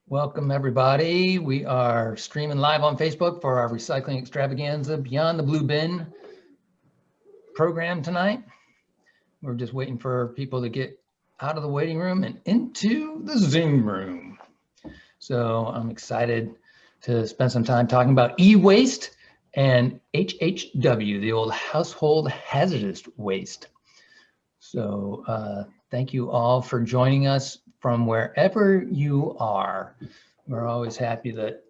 Welcome everybody. We are streaming live on Facebook for our Recycling Extravaganza Beyond the Blue Bin program tonight. We're just waiting for people to get out of the waiting room and into the Zoom room. So I'm excited to spend some time talking about e-waste and HHW, the old household hazardous waste. So thank you all for joining us from wherever you are. We're always happy that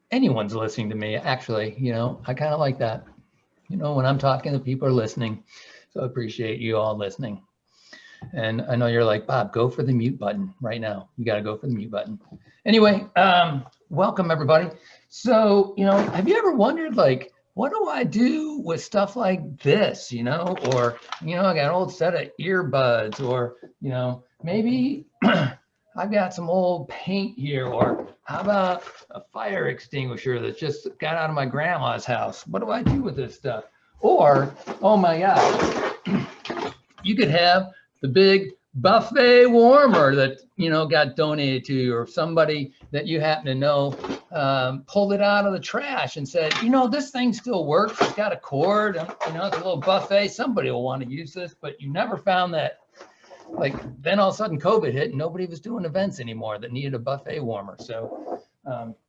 anyone's listening to me. Actually, I kind of like that. When I'm talking, the people are listening. So I appreciate you all listening. And I know you're like, Bob, go for the mute button right now. You got to go for the mute button. Anyway, welcome everybody. So, have you ever wondered, like, what do I do with stuff like this, or, I got an old set of earbuds, or, maybe I've got some old paint here, or how about a fire extinguisher that just got out of my grandma's house? What do I do with this stuff? Or, oh my God, you could have the big buffet warmer that, got donated to you, or somebody that you happen to know pulled it out of the trash and said, this thing still works. It's got a cord, it's a little buffet. Somebody will want to use this, but you never found that. Like, then all of a sudden COVID hit and nobody was doing events anymore that needed a buffet warmer. So,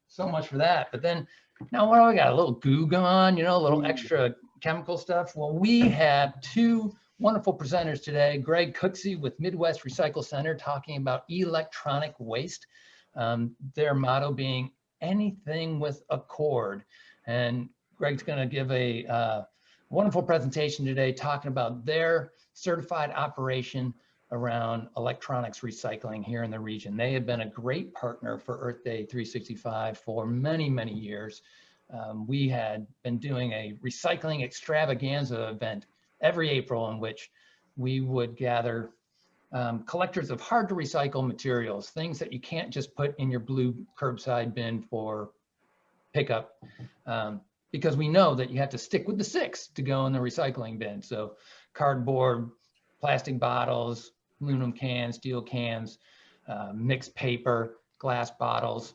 so much for that. But then now what do I got? A little goo gone, a little extra chemical stuff. Well, we have two wonderful presenters today. Greg Cooksey with Midwest Recycle Center talking about electronic waste. Their motto being anything with a cord. And Greg's going to give a wonderful presentation today talking about their certified operation around electronics recycling here in the region. They have been a great partner for Earth Day 365 for many, many years. We had been doing a Recycling Extravaganza event every April in which we would gather collectors of hard to recycle materials, things that you can't just put in your blue curbside bin for pickup, because we know that you have to stick with the 6 to go in the recycling bin. So cardboard, plastic bottles, aluminum cans, steel cans, mixed paper, glass bottles,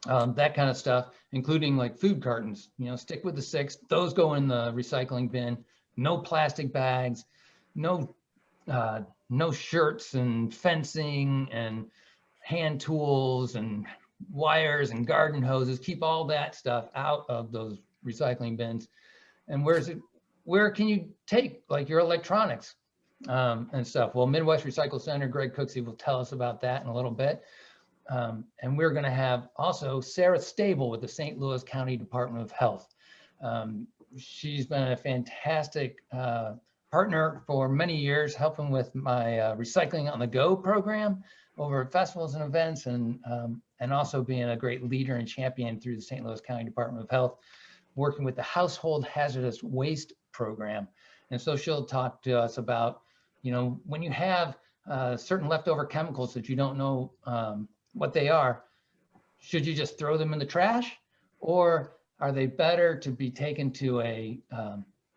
that kind of stuff, including like food cartons, stick with the 6, those go in the recycling bin. No plastic bags, no shirts and fencing and hand tools and wires and garden hoses. Keep all that stuff out of those recycling bins. And where can you take like your electronics and stuff? Well, Midwest Recycle Center, Greg Cooksey will tell us about that in a little bit. And we're going to have also Sarah Staebell with the St. Louis County Department of Health. She's been a fantastic partner for many years, helping with my Recycling on the Go program over at festivals and events, and also being a great leader and champion through the St. Louis County Department of Health, working with the Household Hazardous Waste program. And so she'll talk to us about, when you have certain leftover chemicals that you don't know what they are, should you just throw them in the trash, or are they better to be taken to a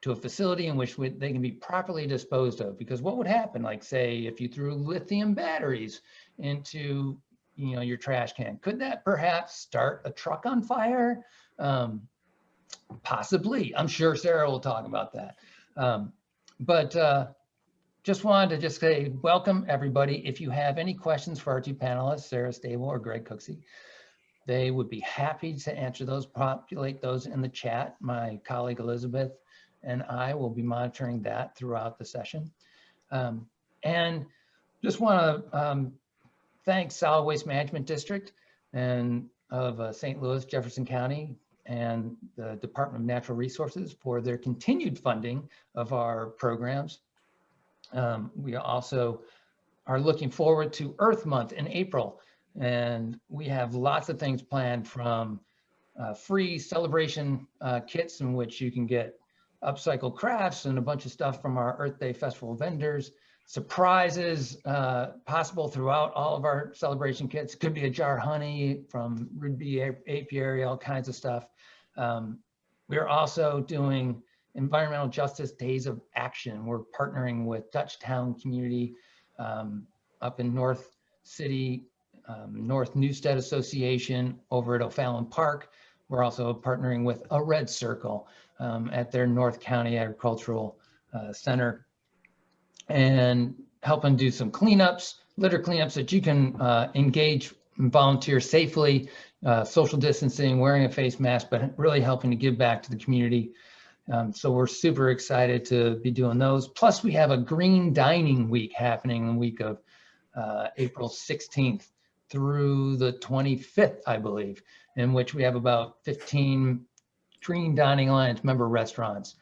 facility in which they can be properly disposed of? Because what would happen, like say, if you threw lithium batteries into your trash can, could that perhaps start a truck on fire? Possibly. I'm sure Sarah will talk about that. But just wanted to say welcome everybody. If you have any questions for our two panelists, Sarah Staebell or Greg Cooksey, they would be happy to answer those, populate those in the chat. My colleague Elizabeth and I will be monitoring that throughout the session. And just want to thank Solid Waste Management District and of St. Louis, Jefferson County, and the Department of Natural Resources for their continued funding of our programs. We also are looking forward to Earth Month in April. And we have lots of things planned, from free celebration kits in which you can get upcycled crafts and a bunch of stuff from our Earth Day Festival vendors, surprises possible throughout all of our celebration kits. Could be a jar of honey from Rudbee Apiary, all kinds of stuff. We're also doing Environmental Justice Days of Action. We're partnering with Dutchtown Community up in North City, North Newstead Association over at O'Fallon Park. We're also partnering with a Red Circle at their North County Agricultural Center, and helping do some cleanups, litter cleanups that you can engage and volunteer safely, social distancing, wearing a face mask, but really helping to give back to the community. So we're super excited to be doing those. Plus we have a green dining week happening the week of April 16th through the 25th, I believe, in which we have about 15 Green Dining Alliance member restaurants.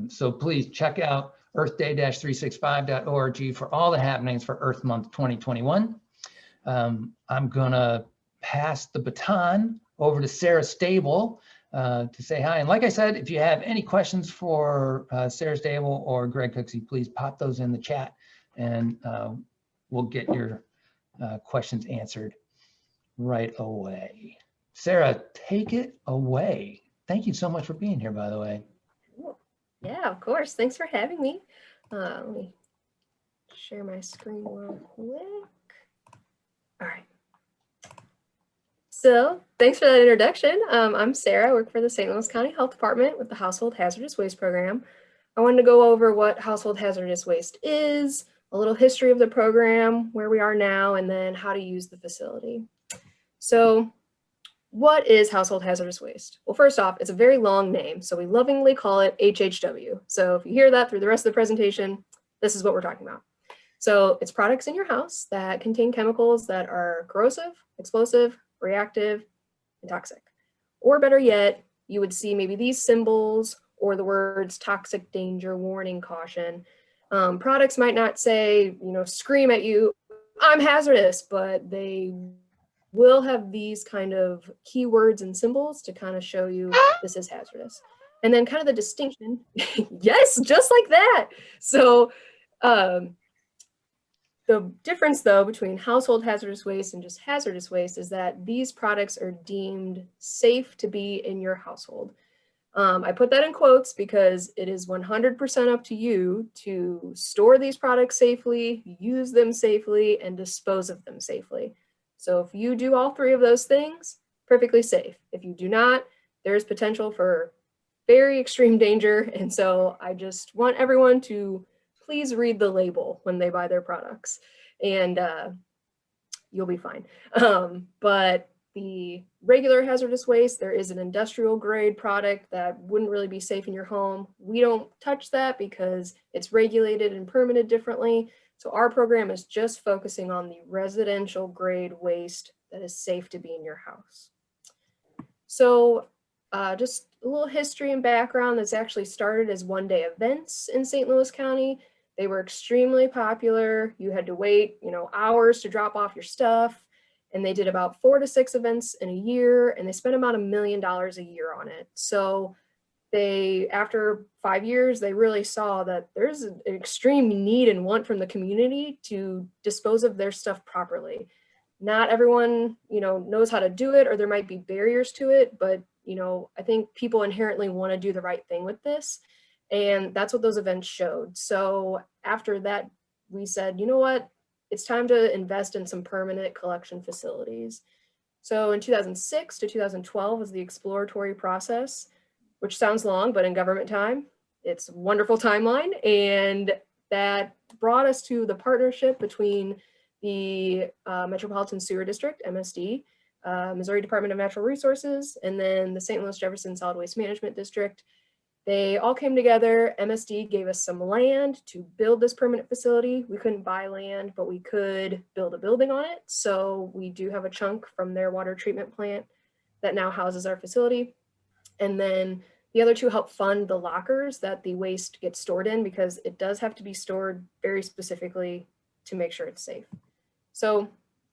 So please check out earthday-365.org for all the happenings for Earth Month 2021. I'm gonna pass the baton over to Sarah Staebell to say hi. And like I said, if you have any questions for Sarah Staebell or Greg Cooksey, please pop those in the chat, and we'll get your questions answered right away. Sarah, take it away. Thank you so much for being here, by the way. Yeah, of course. Thanks for having me. Let me share my screen real quick. All right. So thanks for that introduction. I'm Sarah. I work for the St. Louis County Health Department with the Household Hazardous Waste program. I wanted to go over what Household Hazardous Waste is, a little history of the program, where we are now, and then how to use the facility. So what is Household Hazardous Waste? Well, first off, it's a very long name, so we lovingly call it HHW. So if you hear that through the rest of the presentation, this is what we're talking about. So it's products in your house that contain chemicals that are corrosive, explosive, reactive, and toxic. Or better yet, you would see maybe these symbols or the words toxic, danger, warning, caution. Products might not say, scream at you, I'm hazardous, but they will have these kind of keywords and symbols to kind of show you this is hazardous. And then kind of the distinction, yes, just like that. So the difference though between household hazardous waste and just hazardous waste is that these products are deemed safe to be in your household. I put that in quotes because it is 100% up to you to store these products safely, use them safely, and dispose of them safely. So if you do all three of those things, perfectly safe. If you do not, there's potential for very extreme danger. And so I just want everyone to please read the label when they buy their products, and you'll be fine. But the regular hazardous waste, there is an industrial grade product that wouldn't really be safe in your home. We don't touch that because it's regulated and permitted differently. So our program is just focusing on the residential grade waste that is safe to be in your house. So just a little history and background. That's actually started as one-day events in St. Louis County. They were extremely popular. You had to wait, hours to drop off your stuff. And they did about 4 to 6 events in a year, and they spent about $1 million a year on it. So they, after 5 years, they really saw that there's an extreme need and want from the community to dispose of their stuff properly. Not everyone, knows how to do it, or there might be barriers to it, but, I think people inherently want to do the right thing with this. And that's what those events showed. So after that, we said, you know what? It's time to invest in some permanent collection facilities. So in 2006 to 2012 was the exploratory process, which sounds long, but in government time, it's a wonderful timeline. And that brought us to the partnership between the Metropolitan Sewer District, MSD, Missouri Department of Natural Resources, and then the St. Louis Jefferson Solid Waste Management District. They all came together. MSD gave us some land to build this permanent facility. We couldn't buy land, but we could build a building on it. So we do have a chunk from their water treatment plant that now houses our facility. And then the other two help fund the lockers that the waste gets stored in, because it does have to be stored very specifically to make sure it's safe. So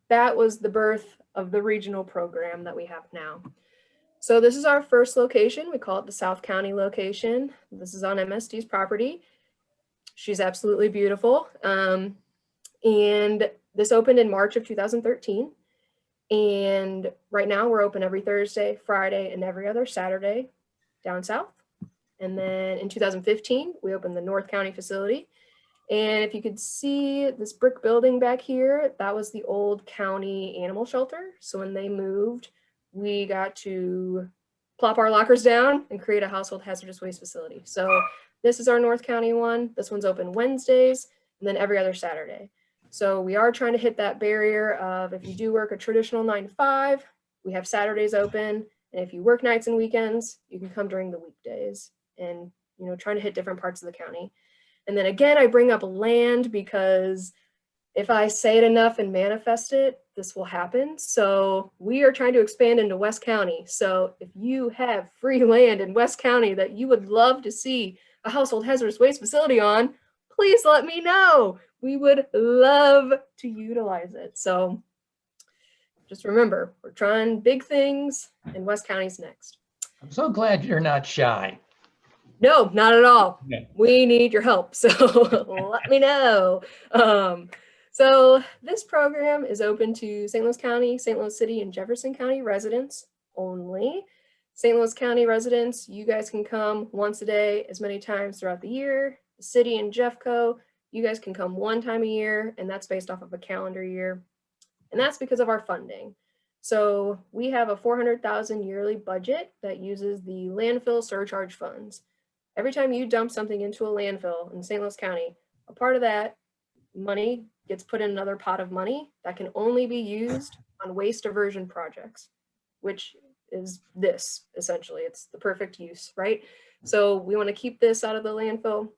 that was the birth of the regional program that we have now. So this is our first location. We call it the South County location. This is on MSD's property. She's absolutely beautiful. And this opened in March of 2013. And right now we're open every Thursday, Friday, and every other Saturday down south. And then in 2015, we opened the North County facility. And if you could see this brick building back here, that was the old county animal shelter. So when they moved, we got to plop our lockers down and create a household hazardous waste facility. So this is our North County one. This one's open Wednesdays and then every other Saturday. So we are trying to hit that barrier of if you do work a traditional 9 to 5, we have Saturdays open. And if you work nights and weekends, you can come during the weekdays and, you know, trying to hit different parts of the county. And then again, I bring up land because if I say it enough and manifest it, this will happen. So we are trying to expand into West County. So if you have free land in West County that you would love to see a household hazardous waste facility on, please let me know. We would love to utilize it. So just remember, we're trying big things and West County's next. I'm so glad you're not shy. No, not at all. Okay. We need your help. So let me know. So this program is open to St. Louis County, St. Louis City, and Jefferson County residents only. St. Louis County residents, you guys can come once a day, as many times throughout the year. The city and Jeffco, you guys can come one time a year, and that's based off of a calendar year. And that's because of our funding. So we have a $400,000 yearly budget that uses the landfill surcharge funds. Every time you dump something into a landfill in St. Louis County, a part of that money gets put in another pot of money that can only be used on waste diversion projects, which is this, essentially. It's the perfect use, right? So we want to keep this out of the landfill.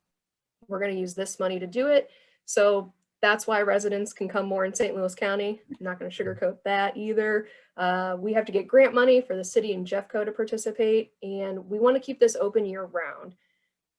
We're going to use this money to do it. So that's why residents can come more in St. Louis County. I'm not going to sugarcoat that either. We have to get grant money for the city and Jeffco to participate, and we want to keep this open year round.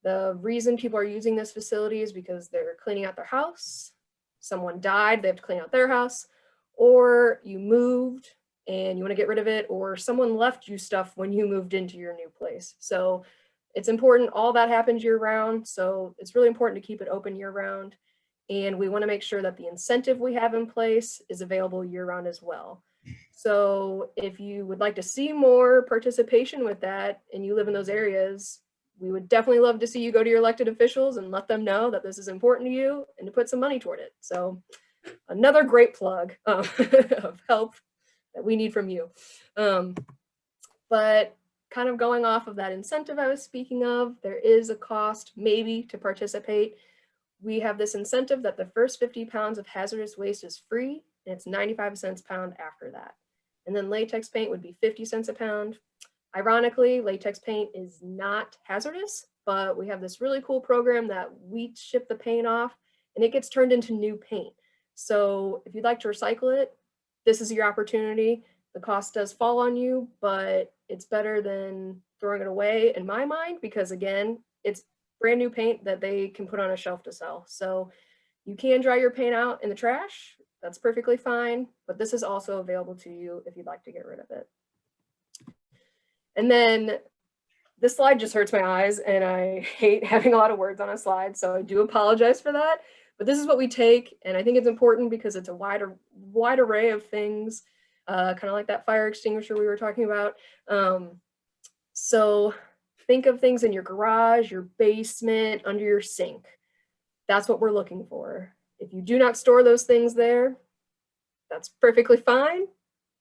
The reason people are using this facility is because they're cleaning out their house, someone died, they have to clean out their house, or you moved and you want to get rid of it, or someone left you stuff when you moved into your new place. So it's important, all that happens year round. So it's really important to keep it open year round. And we want to make sure that the incentive we have in place is available year round as well. So if you would like to see more participation with that and you live in those areas, we would definitely love to see you go to your elected officials and let them know that this is important to you and to put some money toward it. So another great plug of help that we need from you. But kind of going off of that incentive I was speaking of, there is a cost maybe to participate. We have this incentive that the first 50 pounds of hazardous waste is free, and it's 95 cents a pound after that. And then latex paint would be 50 cents a pound. Ironically, latex paint is not hazardous, but we have this really cool program that we ship the paint off and it gets turned into new paint. So if you'd like to recycle it, this is your opportunity. The cost does fall on you, but it's better than throwing it away in my mind, because again, it's brand new paint that they can put on a shelf to sell. So you can dry your paint out in the trash. That's perfectly fine, but this is also available to you if you'd like to get rid of it. And then this slide just hurts my eyes, and I hate having a lot of words on a slide, so I do apologize for that. But this is what we take, and I think it's important because it's a wide array of things, kind of like that fire extinguisher we were talking about. So think of things in your garage, your basement, under your sink. That's what we're looking for. If you do not store those things there, that's perfectly fine,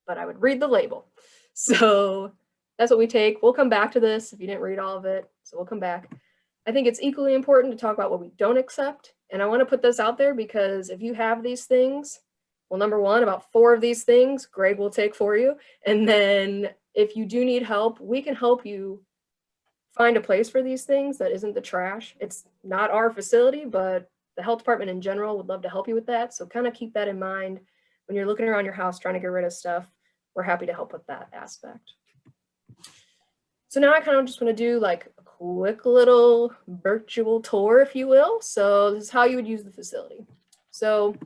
but I would read the label. So that's what we take. We'll come back to this if you didn't read all of it, so we'll come back. I think it's equally important to talk about what we don't accept. And I want to put this out there because if you have these things, well, number one, about 4 of these things, Greg will take for you. And then if you do need help, we can help you find a place for these things that isn't the trash. It's not our facility, but the health department in general would love to help you with that. So kind of keep that in mind when you're looking around your house trying to get rid of stuff. We're happy to help with that aspect. So now I kind of just want to do like a quick little virtual tour, if you will. So this is how you would use the facility. So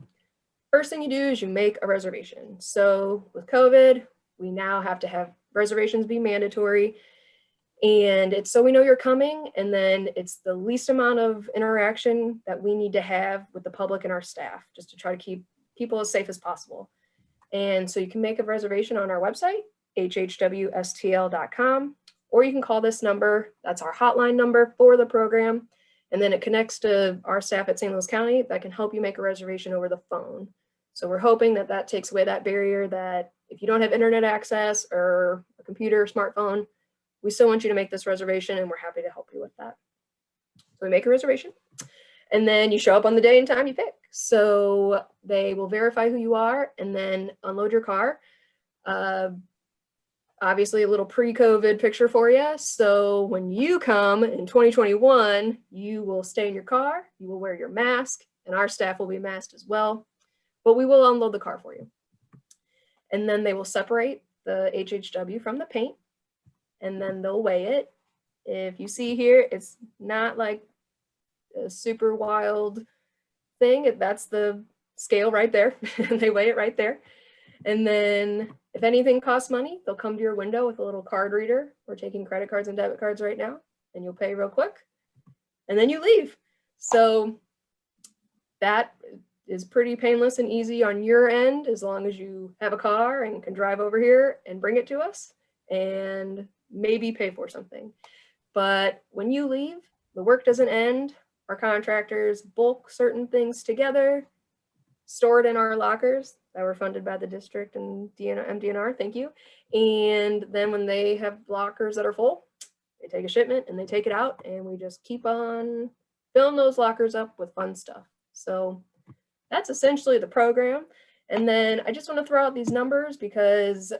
first thing you do is you make a reservation. So with COVID, we now have to have reservations be mandatory. And it's so we know you're coming, and then it's the least amount of interaction that we need to have with the public and our staff, just to try to keep people as safe as possible. And so you can make a reservation on our website, hhwstl.com, or you can call this number. That's our hotline number for the program. And then it connects to our staff at St. Louis County that can help you make a reservation over the phone. So we're hoping that that takes away that barrier that if you don't have internet access or a computer or smartphone, we still want you to make this reservation and we're happy to help you with that. So we make a reservation and then you show up on the day and time you pick. So they will verify who you are and then unload your car. Obviously a little pre-COVID picture for you. So when you come in 2021, you will stay in your car, you will wear your mask, and our staff will be masked as well, but we will unload the car for you. And then they will separate the HHW from the paint, and then they'll weigh it. If you see here, it's not like a super wild thing. That's the scale right there. They weigh it right there. And then if anything costs money, they'll come to your window with a little card reader. We're taking credit cards and debit cards right now, and you'll pay real quick, and then you leave. So that is pretty painless and easy on your end, as long as you have a car and can drive over here and bring it to us and maybe pay for something. But when you leave, the work doesn't end. Our contractors bulk certain things together, store it in our lockers that were funded by the district and MDNR, thank you. And then when they have lockers that are full, they take a shipment and they take it out, and we just keep on filling those lockers up with fun stuff. So that's essentially the program. And then I just want to throw out these numbers because,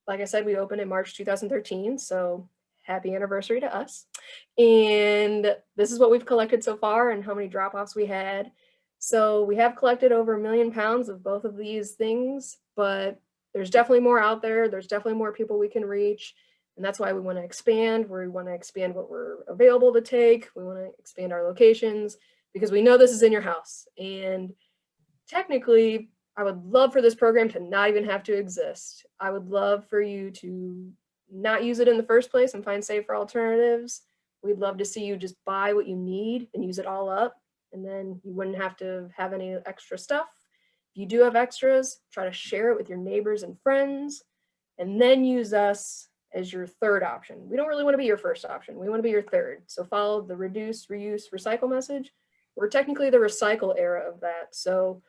like I said, we opened in March 2013, so happy anniversary to us. And this is what we've collected so far and how many drop-offs we had. So we have collected over 1 million pounds of both of these things, but there's definitely more out there. There's definitely more people we can reach. And that's why we want to expand. We want to expand what we're available to take. We want to expand our locations because we know this is in your house. And technically, I would love for this program to not even have to exist. I would love for you to not use it in the first place and find safer alternatives. We'd love to see you just buy what you need and use it all up. And then you wouldn't have to have any extra stuff. If you do have extras, try to share it with your neighbors and friends, and then use us as your third option. We don't really want to be your first option. We want to be your third. So follow the reduce, reuse, recycle message. We're technically the recycle era of that. So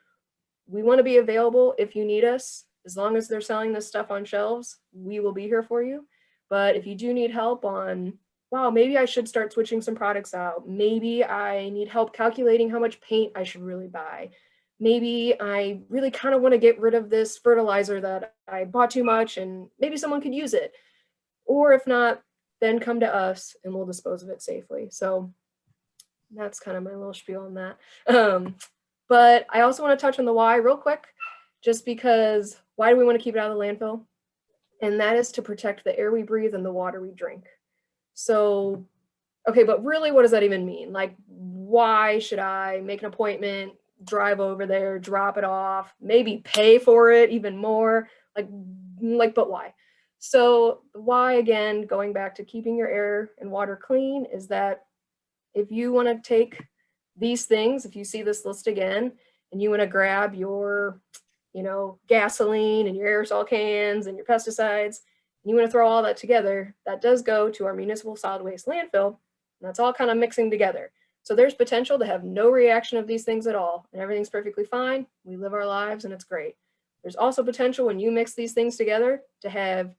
we want to be available if you need us. As long as they're selling this stuff on shelves, we will be here for you. But if you do need help on, wow, maybe I should start switching some products out. Maybe I need help calculating how much paint I should really buy. Maybe I really kind of want to get rid of this fertilizer that I bought too much and maybe someone could use it. Or if not, then come to us and we'll dispose of it safely. So that's kind of my little spiel on that. But I also want to touch on the why real quick, just because why do we want to keep it out of the landfill? And that is to protect the air we breathe and the water we drink. So, okay, but really, what does that even mean? Like, why should I make an appointment, drive over there, drop it off, maybe pay for it even more? But why? So why, again, going back to keeping your air and water clean, is that if you want to take these things, if you see this list again, and you want to grab your, gasoline and your aerosol cans and your pesticides, and you want to throw all that together, that does go to our municipal solid waste landfill, and that's all kind of mixing together. So there's potential to have no reaction of these things at all, and everything's perfectly fine. We live our lives and it's great. There's also potential when you mix these things together to have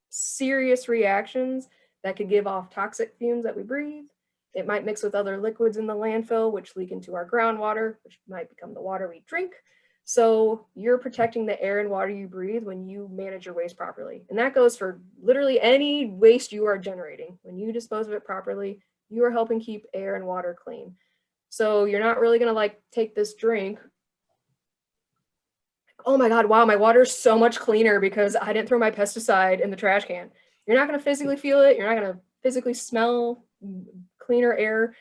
serious reactions that could give off toxic fumes that we breathe. It might mix with other liquids in the landfill, which leak into our groundwater, which might become the water we drink. So you're protecting the air and water you breathe when you manage your waste properly. And that goes for literally any waste you are generating. When you dispose of it properly, you are helping keep air and water clean. So you're not really going to take this drink. Oh my God, wow, my water's so much cleaner because I didn't throw my pesticide in the trash can. You're not going to physically feel it. You're not going to physically smell cleaner air.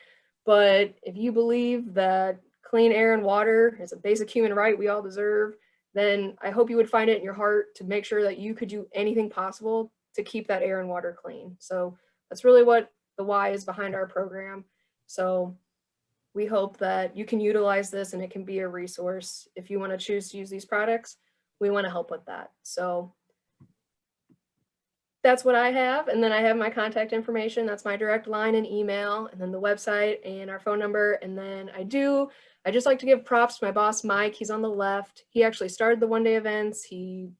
But if you believe that clean air and water is a basic human right we all deserve, then I hope you would find it in your heart to make sure that you could do anything possible to keep that air and water clean. So that's really what the why is behind our program. So we hope that you can utilize this and it can be a resource. If you want to choose to use these products, we want to help with that. So that's what I have. And then I have my contact information. That's my direct line and email, and then the website and our phone number. And then I just like to give props to my boss, Mike. He's on the left. He actually started the one day events. He,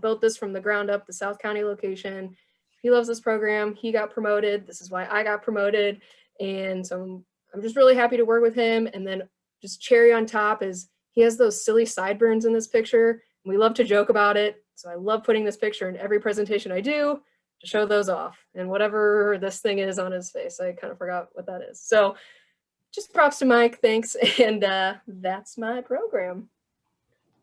built this from the ground up, the South County location. He loves this program. He got promoted. This is why I got promoted. And so I'm just really happy to work with him. And then just cherry on top is he has those silly sideburns in this picture. And we love to joke about it. So I love putting this picture in every presentation I do to show those off, and whatever this thing is on his face. I kind of forgot what that is. So just props to Mike, thanks. And that's my program.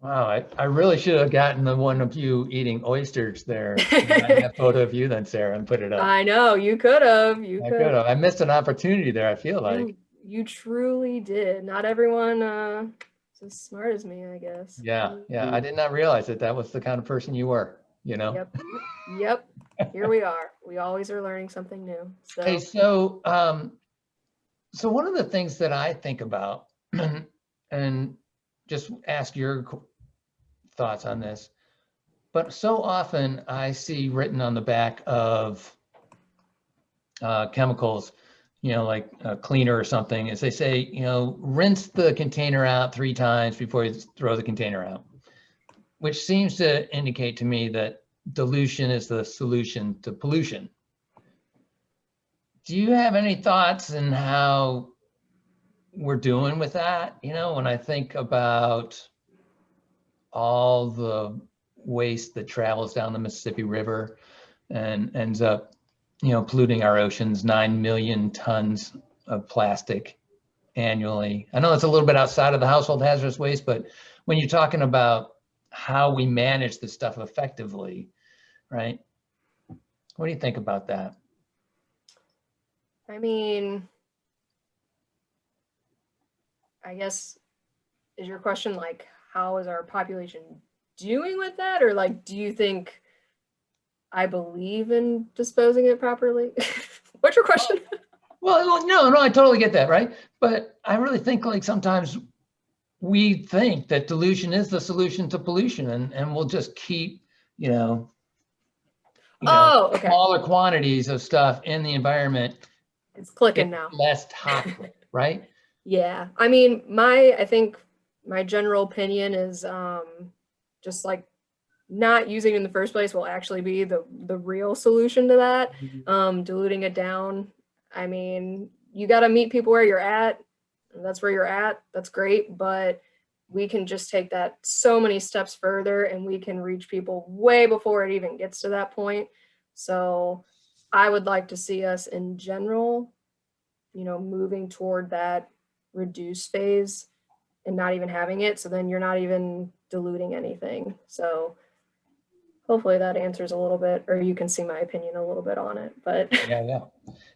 Wow, I really should have gotten the one of you eating oysters there. I have a photo of you then, Sarah, and put it up. I know, you could have. I could have. I missed an opportunity there, I feel like. You truly did. Not everyone is as smart as me, I guess. Yeah. I did not realize that was the kind of person you were, Yep. Here we are. We always are learning something new. So. Hey, so one of the things that I think about, and just ask your thoughts on this, but so often I see written on the back of chemicals, like a cleaner or something, as they say, rinse the container out 3 times before you throw the container out, which seems to indicate to me that dilution is the solution to pollution. Do you have any thoughts on how we're doing with that? When I think about all the waste that travels down the Mississippi River and ends up, polluting our oceans, 9 million tons of plastic annually. I know it's a little bit outside of the household hazardous waste, but when you're talking about how we manage this stuff effectively, right? What do you think about that? I mean, I guess, is your question like, how is our population doing with that? Or like, do you think I believe in disposing it properly? What's your question? Well, no, I totally get that, right? But I really think like sometimes we think that dilution is the solution to pollution, and we'll just keep, Okay. smaller quantities of stuff in the environment. It's clicking now. Less toxic, right? Yeah. I mean, I think my general opinion is just like not using it in the first place will actually be the real solution to that. Diluting it down. I mean, you got to meet people where you're at. That's where you're at. That's great. But we can just take that so many steps further, and we can reach people way before it even gets to that point. So I would like to see us in general, moving toward that reduce phase and not even having it. So then you're not even diluting anything. So hopefully that answers a little bit, or you can see my opinion a little bit on it, but. Yeah.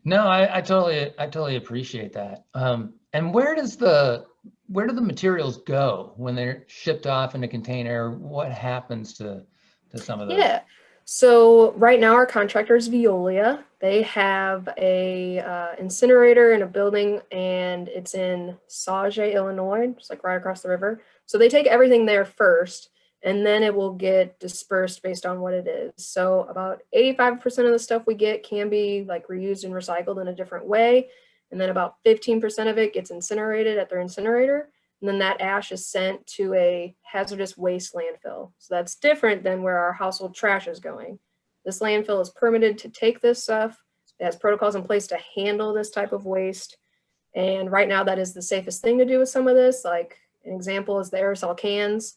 No, I totally appreciate that. And where do the materials go when they're shipped off in a container? What happens to some of those? Yeah. So right now our contractor is Veolia. They have a incinerator in a building, and it's in Sauget, Illinois, just like right across the river. So they take everything there first, and then it will get dispersed based on what it is. So about 85% of the stuff we get can be like reused and recycled in a different way. And then about 15% of it gets incinerated at their incinerator. And then that ash is sent to a hazardous waste landfill. So that's different than where our household trash is going. This landfill is permitted to take this stuff. It has protocols in place to handle this type of waste. And right now that is the safest thing to do with some of this. Like an example is the aerosol cans.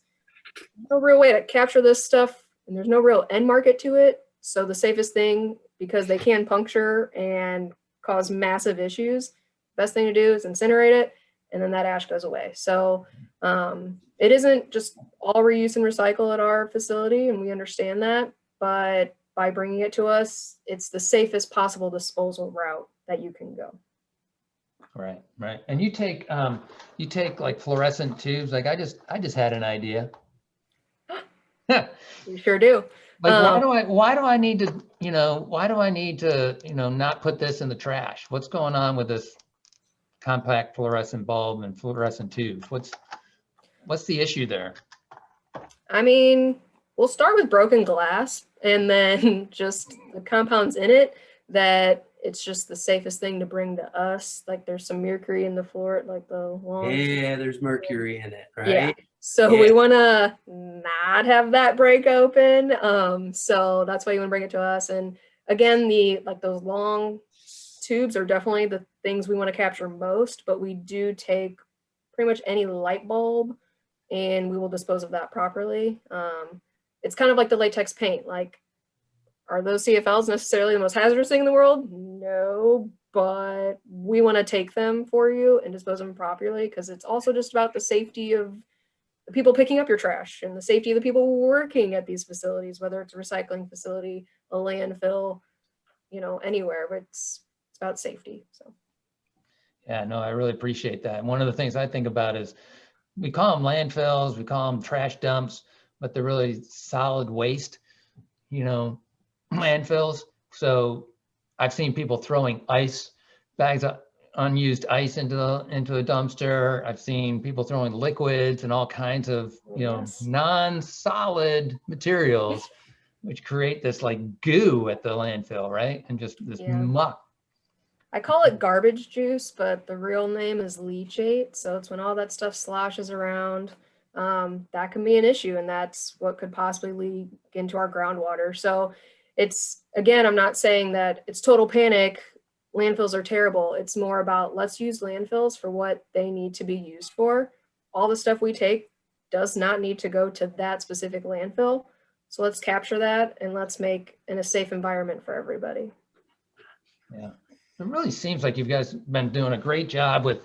No real way to capture this stuff, and there's no real end market to it. So the safest thing, because they can puncture and cause massive issues, best thing to do is incinerate it, and then that ash goes away. So it isn't just all reuse and recycle at our facility, and we understand that, but by bringing it to us, it's the safest possible disposal route that you can go. Right. And you take like fluorescent tubes. Like I just had an idea. You sure do. Like why do I need to not put this in the trash? What's going on with this compact fluorescent bulb and fluorescent tubes? What's the issue there? I mean, we'll start with broken glass and then just the compounds in it that it's just the safest thing to bring to us. Like there's some mercury in the floor, like the long. Yeah, there's mercury in it, right? Yeah. So we want to not have that break open. So that's why you want to bring it to us. And again, those long tubes are definitely the things we want to capture most, but we do take pretty much any light bulb and we will dispose of that properly. It's kind of like the latex paint. Like, are those CFLs necessarily the most hazardous thing in the world? No, but we want to take them for you and dispose of them properly, because it's also just about the safety of the people picking up your trash and the safety of the people working at these facilities, whether it's a recycling facility, a landfill, anywhere, but it's about safety. So. Yeah, no, I really appreciate that. And one of the things I think about is we call them landfills, we call them trash dumps, but they're really solid waste, landfills. So I've seen people throwing bags of unused ice into a dumpster. I've seen people throwing liquids and all kinds of, Yes. non-solid materials, which create this like goo at the landfill, right? And just this muck. I call it garbage juice, but the real name is leachate. So it's when all that stuff sloshes around. That can be an issue, and that's what could possibly leak into our groundwater. So it's, again, I'm not saying that it's total panic, landfills are terrible. It's more about, let's use landfills for what they need to be used for. All the stuff we take does not need to go to that specific landfill. So let's capture that and let's make in a safe environment for everybody. Yeah. It really seems like you guys been doing a great job with,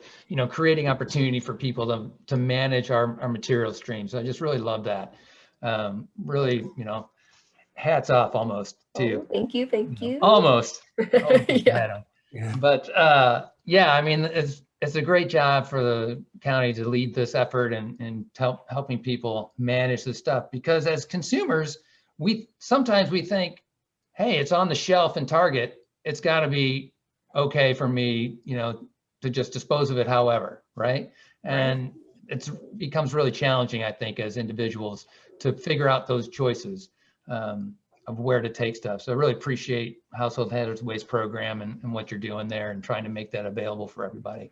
creating opportunity for people to manage our material streams. So I just really love that. Really, hats off almost to you. Thank you. Thank you. Almost. Yeah. But I mean, it's a great job for the county to lead this effort and helping people manage this stuff, because as consumers, sometimes we think, hey, it's on the shelf in Target, it's got to be okay for me, to just dispose of it however, right? And it becomes really challenging, I think, as individuals to figure out those choices of where to take stuff. So I really appreciate Household Hazardous Waste program and what you're doing there and trying to make that available for everybody.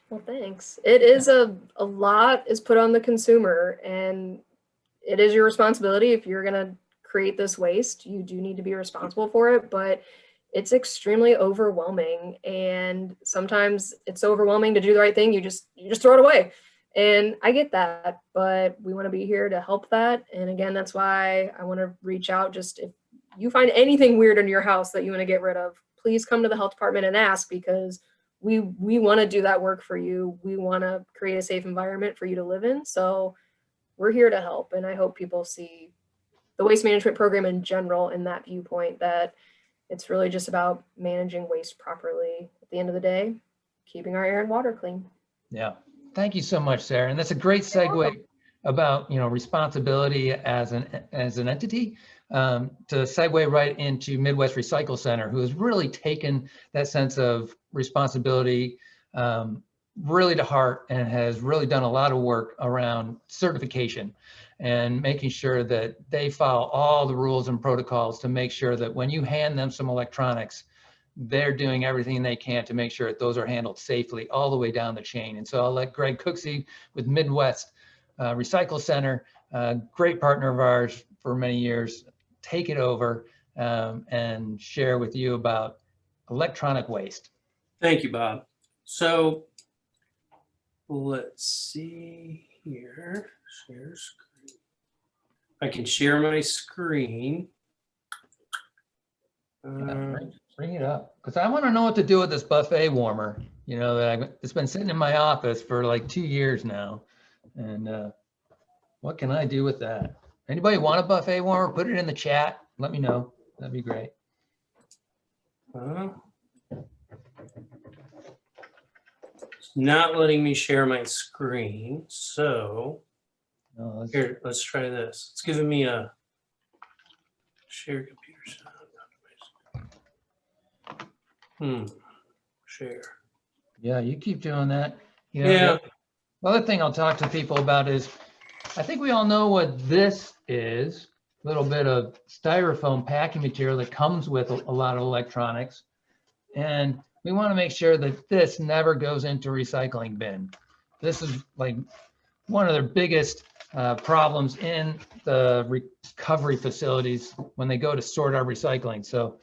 Well, thanks. It is a lot is put on the consumer, and it is your responsibility. If you're going to create this waste, you do need to be responsible for it, but it's extremely overwhelming, and sometimes it's overwhelming to do the right thing. You just throw it away, and I get that, but we want to be here to help that. And again, that's why I want to reach out. Just if you find anything weird in your house that you want to get rid of, please come to the health department and ask, because we want to do that work for you. We want to create a safe environment for you to live in. So we're here to help, and I hope people see the waste management program in general in that viewpoint, that it's really just about managing waste properly at the end of the day, keeping our air and water clean. Yeah. Thank you so much, Sarah. And that's a great segue about, responsibility as an entity, to segue right into Midwest Recycle Center, who has really taken that sense of responsibility really to heart and has really done a lot of work around certification and making sure that they follow all the rules and protocols to make sure that when you hand them some electronics, they're doing everything they can to make sure that those are handled safely all the way down the chain. And so I'll let Greg Cooksey with Midwest Recycle Center, great partner of ours for many years, take it over and share with you about electronic waste. Thank you, Bob. So let's see here. Share screen. I can share my screen. Bring it up, because I want to know what to do with this buffet warmer. It's been sitting in my office for like 2 years now, and what can I do with that? Anybody want a buffet warmer? Put it in the chat. Let me know. That'd be great. It's not letting me share my screen, so here, let's try this. It's giving me a share computer sound. Share. Yeah, you keep doing that. Yeah. The other thing I'll talk to people about is, I think we all know what this is. little bit of styrofoam packing material that comes with a lot of electronics. And we want to make sure that this never goes into recycling bin. This is like one of the biggest problems in the recovery facilities when they go to sort our recycling. So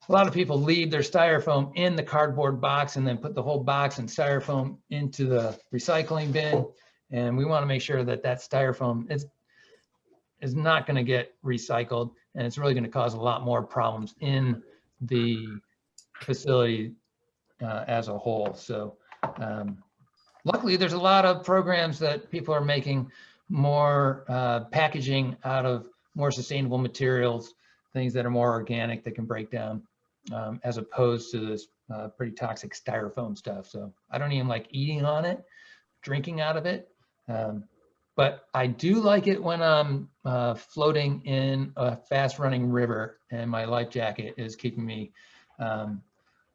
a lot of people leave their styrofoam in the cardboard box and then put the whole box and styrofoam into the recycling bin. And we want to make sure that that styrofoam is not going to get recycled, and it's really going to cause a lot more problems in the facility as a whole. So luckily, there's a lot of programs that people are making more packaging out of more sustainable materials, things that are more organic that can break down, as opposed to this pretty toxic styrofoam stuff. So I don't even like eating on it, drinking out of it. But I do like it when I'm floating in a fast running river and my life jacket is keeping me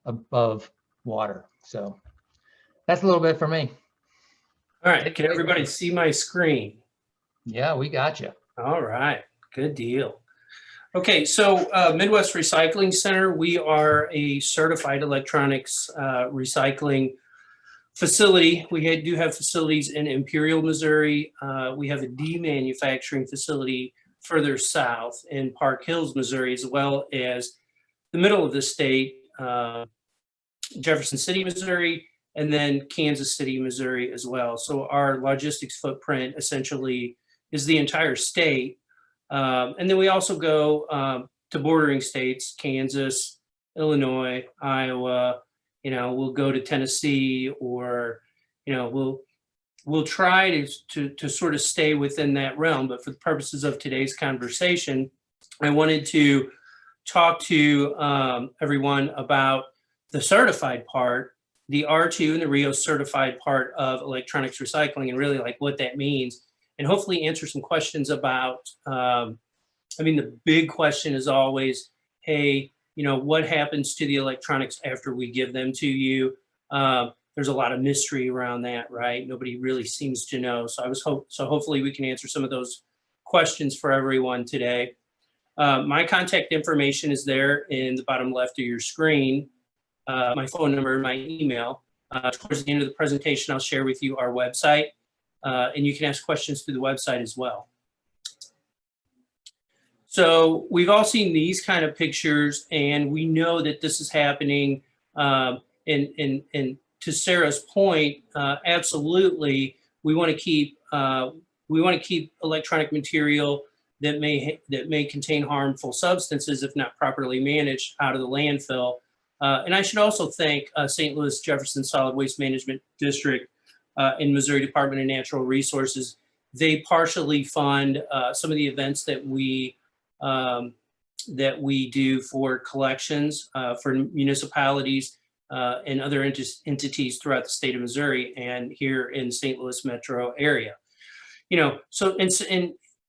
above water. So that's a little bit for me. All right, can everybody see my screen? Yeah, we got you. All right, good deal. Okay, so Midwest Recycling Center, we are a certified electronics recycling facility. We do have facilities in Imperial, Missouri. We have a demanufacturing facility further south in Park Hills, Missouri, as well as the middle of the state, Jefferson City, Missouri, and then Kansas City, Missouri as well. So our logistics footprint essentially is the entire state. And then we also go to bordering states, Kansas, Illinois, Iowa. You know, we'll go to Tennessee, or, you know, we'll try to sort of stay within that realm. But for the purposes of today's conversation, I wanted to talk to everyone about the certified part, the R2 and the Rio certified part of electronics recycling, and really like what that means, and hopefully answer some questions about, I mean, the big question is always, hey, you know, what happens to the electronics after we give them to you? There's a lot of mystery around that, right? Nobody really seems to know. So hopefully we can answer some of those questions for everyone today. My contact information is there in the bottom left of your screen. My phone number, my email. Towards the end of the presentation, I'll share with you our website, and you can ask questions through the website as well. So we've all seen these kind of pictures, and we know that this is happening. And to Sarah's point, absolutely, we want to keep electronic material that may contain harmful substances, if not properly managed, out of the landfill. And I should also thank St. Louis Jefferson Solid Waste Management District and Missouri Department of Natural Resources. They partially fund some of the events that we do for collections for municipalities and other entities throughout the state of Missouri and here in St. Louis metro area. You know, so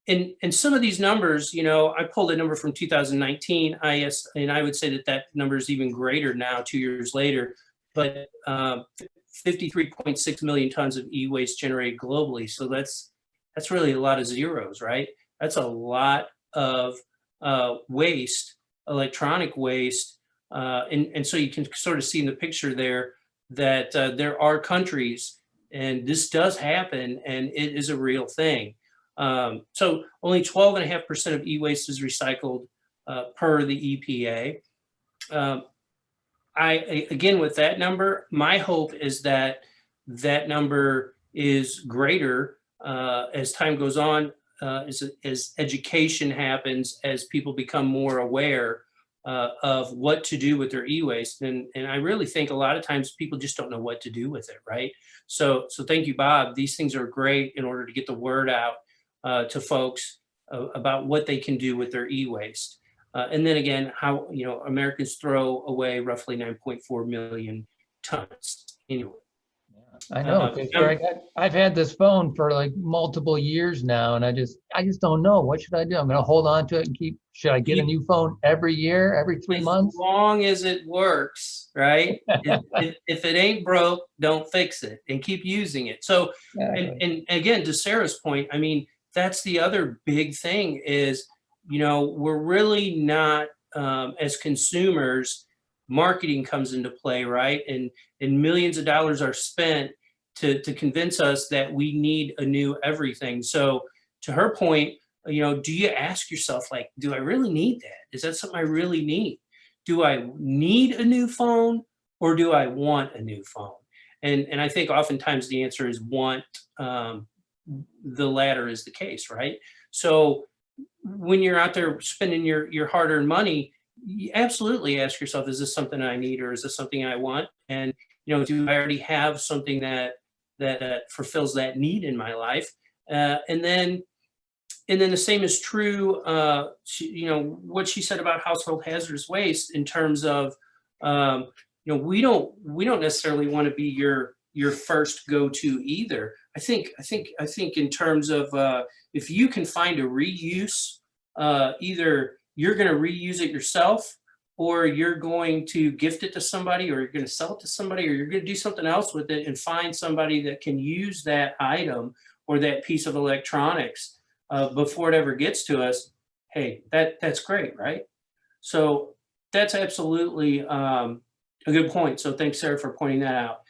and some of these numbers, you know, I pulled a number from 2019, and I would say that number is even greater now, 2 years later, but 53.6 million tons of e-waste generated globally. So that's really a lot of zeros, right? That's a lot of waste, electronic waste. And so you can sort of see in the picture there that there are countries, and this does happen, and it is a real thing. So only 12.5% of e-waste is recycled per the EPA. Again, with that number, my hope is that that number is greater as time goes on, as education happens, as people become more aware of what to do with their e-waste. And I really think a lot of times people just don't know what to do with it, right? So thank you, Bob. These things are great in order to get the word out to folks about what they can do with their e-waste. And then again, how, you know, Americans throw away roughly 9.4 million tons annually. I know. I've had this phone for like multiple years now, and I just don't know. What should I do? I'm going to hold on to it and should I get a new phone every year, every 3 months? As long as it works, right? if it ain't broke, don't fix it, and keep using it. So, exactly. and again, to Sarah's point, I mean, that's the other big thing is you know, we're really not, as consumers, marketing comes into play, right? And millions of dollars are spent to convince us that we need a new everything. So to her point, you know, do you ask yourself, like, do I really need that? Is that something I really need? Do I need a new phone, or do I want a new phone? And I think oftentimes the answer is want. The latter is the case, right? So when you're out there spending your hard-earned money, you absolutely ask yourself, is this something I need, or is this something I want? And, you know, do I already have something that fulfills that need in my life? And then the same is true, you know, what she said about household hazardous waste in terms of, you know, we don't necessarily want to be your first go-to either. I think in terms of, if you can find a reuse, either you're going to reuse it yourself, or you're going to gift it to somebody, or you're going to sell it to somebody, or you're going to do something else with it and find somebody that can use that item or that piece of electronics before it ever gets to us. Hey, that's great, right? So that's absolutely a good point. So thanks, Sarah, for pointing that out.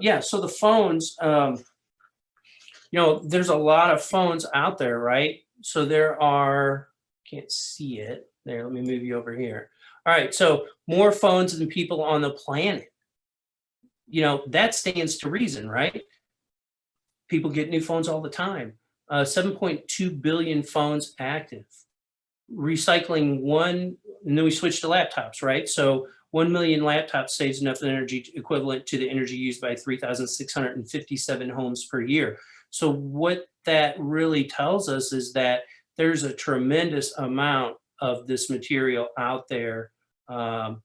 Yeah, so the phones, you know, there's a lot of phones out there, right? So there are, can't see it there. Let me move you over here. All right, so more phones than people on the planet. You know, that stands to reason, right? People get new phones all the time. 7.2 billion phones active. Recycling one, and then we switch to laptops, right? So 1 million laptops saves enough energy equivalent to the energy used by 3,657 homes per year. So what that really tells us is that there's a tremendous amount of this material out there, and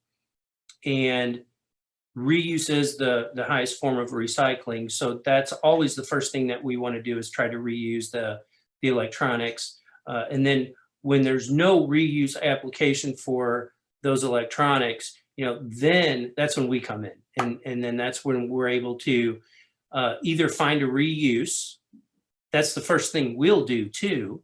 reuse is the highest form of recycling. So that's always the first thing that we want to do, is try to reuse the electronics. And then when there's no reuse application for those electronics, you know, then that's when we come in. And then that's when we're able to either find a reuse. That's the first thing we'll do too.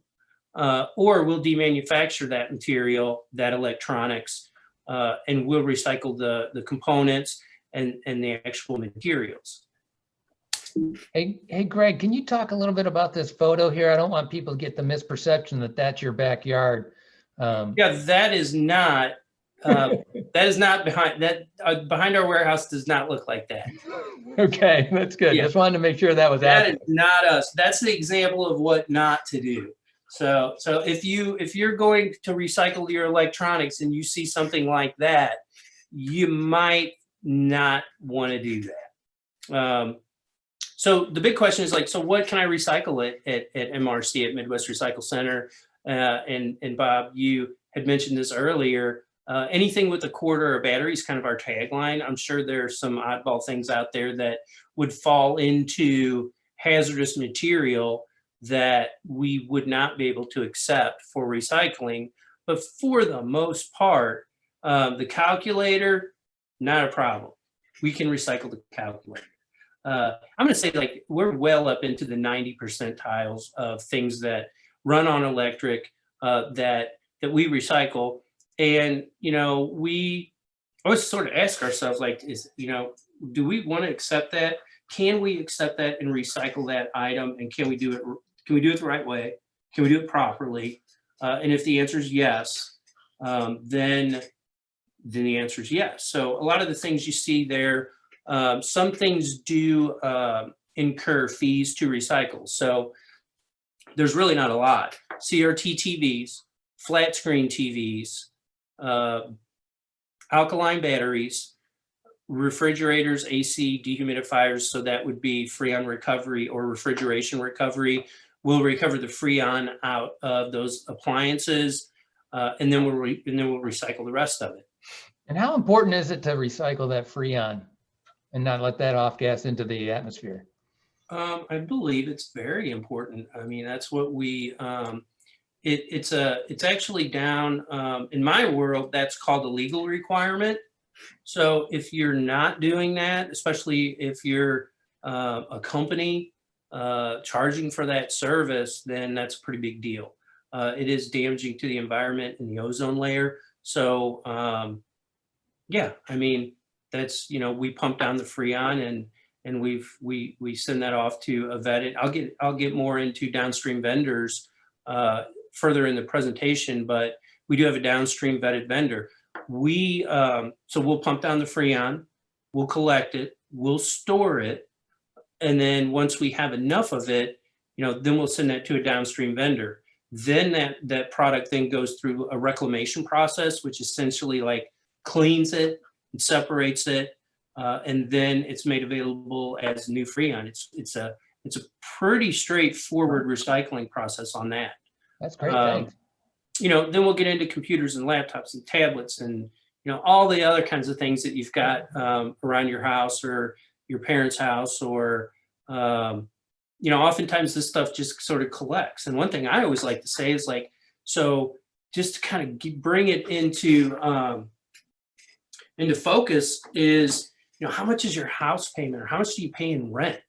Or we'll demanufacture that material, that electronics, and we'll recycle the components and the actual materials. Hey, Greg, can you talk a little bit about this photo here? I don't want people to get the misperception that that's your backyard. Yeah, that is not behind that. Behind our warehouse does not look like that. Okay, that's good. Yeah. Just wanted to make sure that was That accurate. is not us. That's the example of what not to do. So if you're going to recycle your electronics and you see something like that, you might not want to do that. So the big question is, like, so what can I recycle at MRC, at Midwest Recycle Center? And Bob, you had mentioned this earlier. Anything with a cord or a battery is kind of our tagline. I'm sure there's some oddball things out there that would fall into hazardous material that we would not be able to accept for recycling. But for the most part, the calculator, not a problem. We can recycle the calculator. I'm going to say, like, we're well up into the 90 percentiles of things that run on electric that we recycle. And, you know, we always sort of ask ourselves, like, do we want to accept that? Can we accept that and recycle that item? And can we do it? Can we do it the right way? Can we do it properly? And if the answer is yes, then the answer is yes. So a lot of the things you see there, some things do incur fees to recycle. So there's really not a lot. Crt Tvs, flat screen TVs, alkaline batteries, refrigerators, AC, dehumidifiers. So that would be Freon recovery or refrigeration recovery. We'll recover the Freon out of those appliances, and then we'll recycle the rest of it. And how important is it to recycle that Freon and not let that off gas into the atmosphere? I believe it's very important. I mean, that's what we, it's actually down, in my world, that's called a legal requirement. So if you're not doing that, especially if you're a company charging for that service, then that's a pretty big deal. it is damaging to the environment and the ozone layer. So yeah, I mean, that's, we pump down the Freon and we send that off to a vetted. I'll get more into downstream vendors further in the presentation, but we do have a downstream vetted vendor. So we'll pump down the Freon, we'll collect it, we'll store it, and then once we have enough of it, then we'll send that to a downstream vendor. Then that product then goes through a reclamation process, which essentially like cleans it and separates it, and then it's made available as new Freon. It's a pretty straightforward recycling process on that. That's great. Thanks. Then we'll get into computers and laptops and tablets and all the other kinds of things that you've got around your house or your parents' house, or oftentimes this stuff just sort of collects. And one thing I always like to say is like, so just to kind of bring it into focus is, how much is your house payment, or how much do you pay in rent?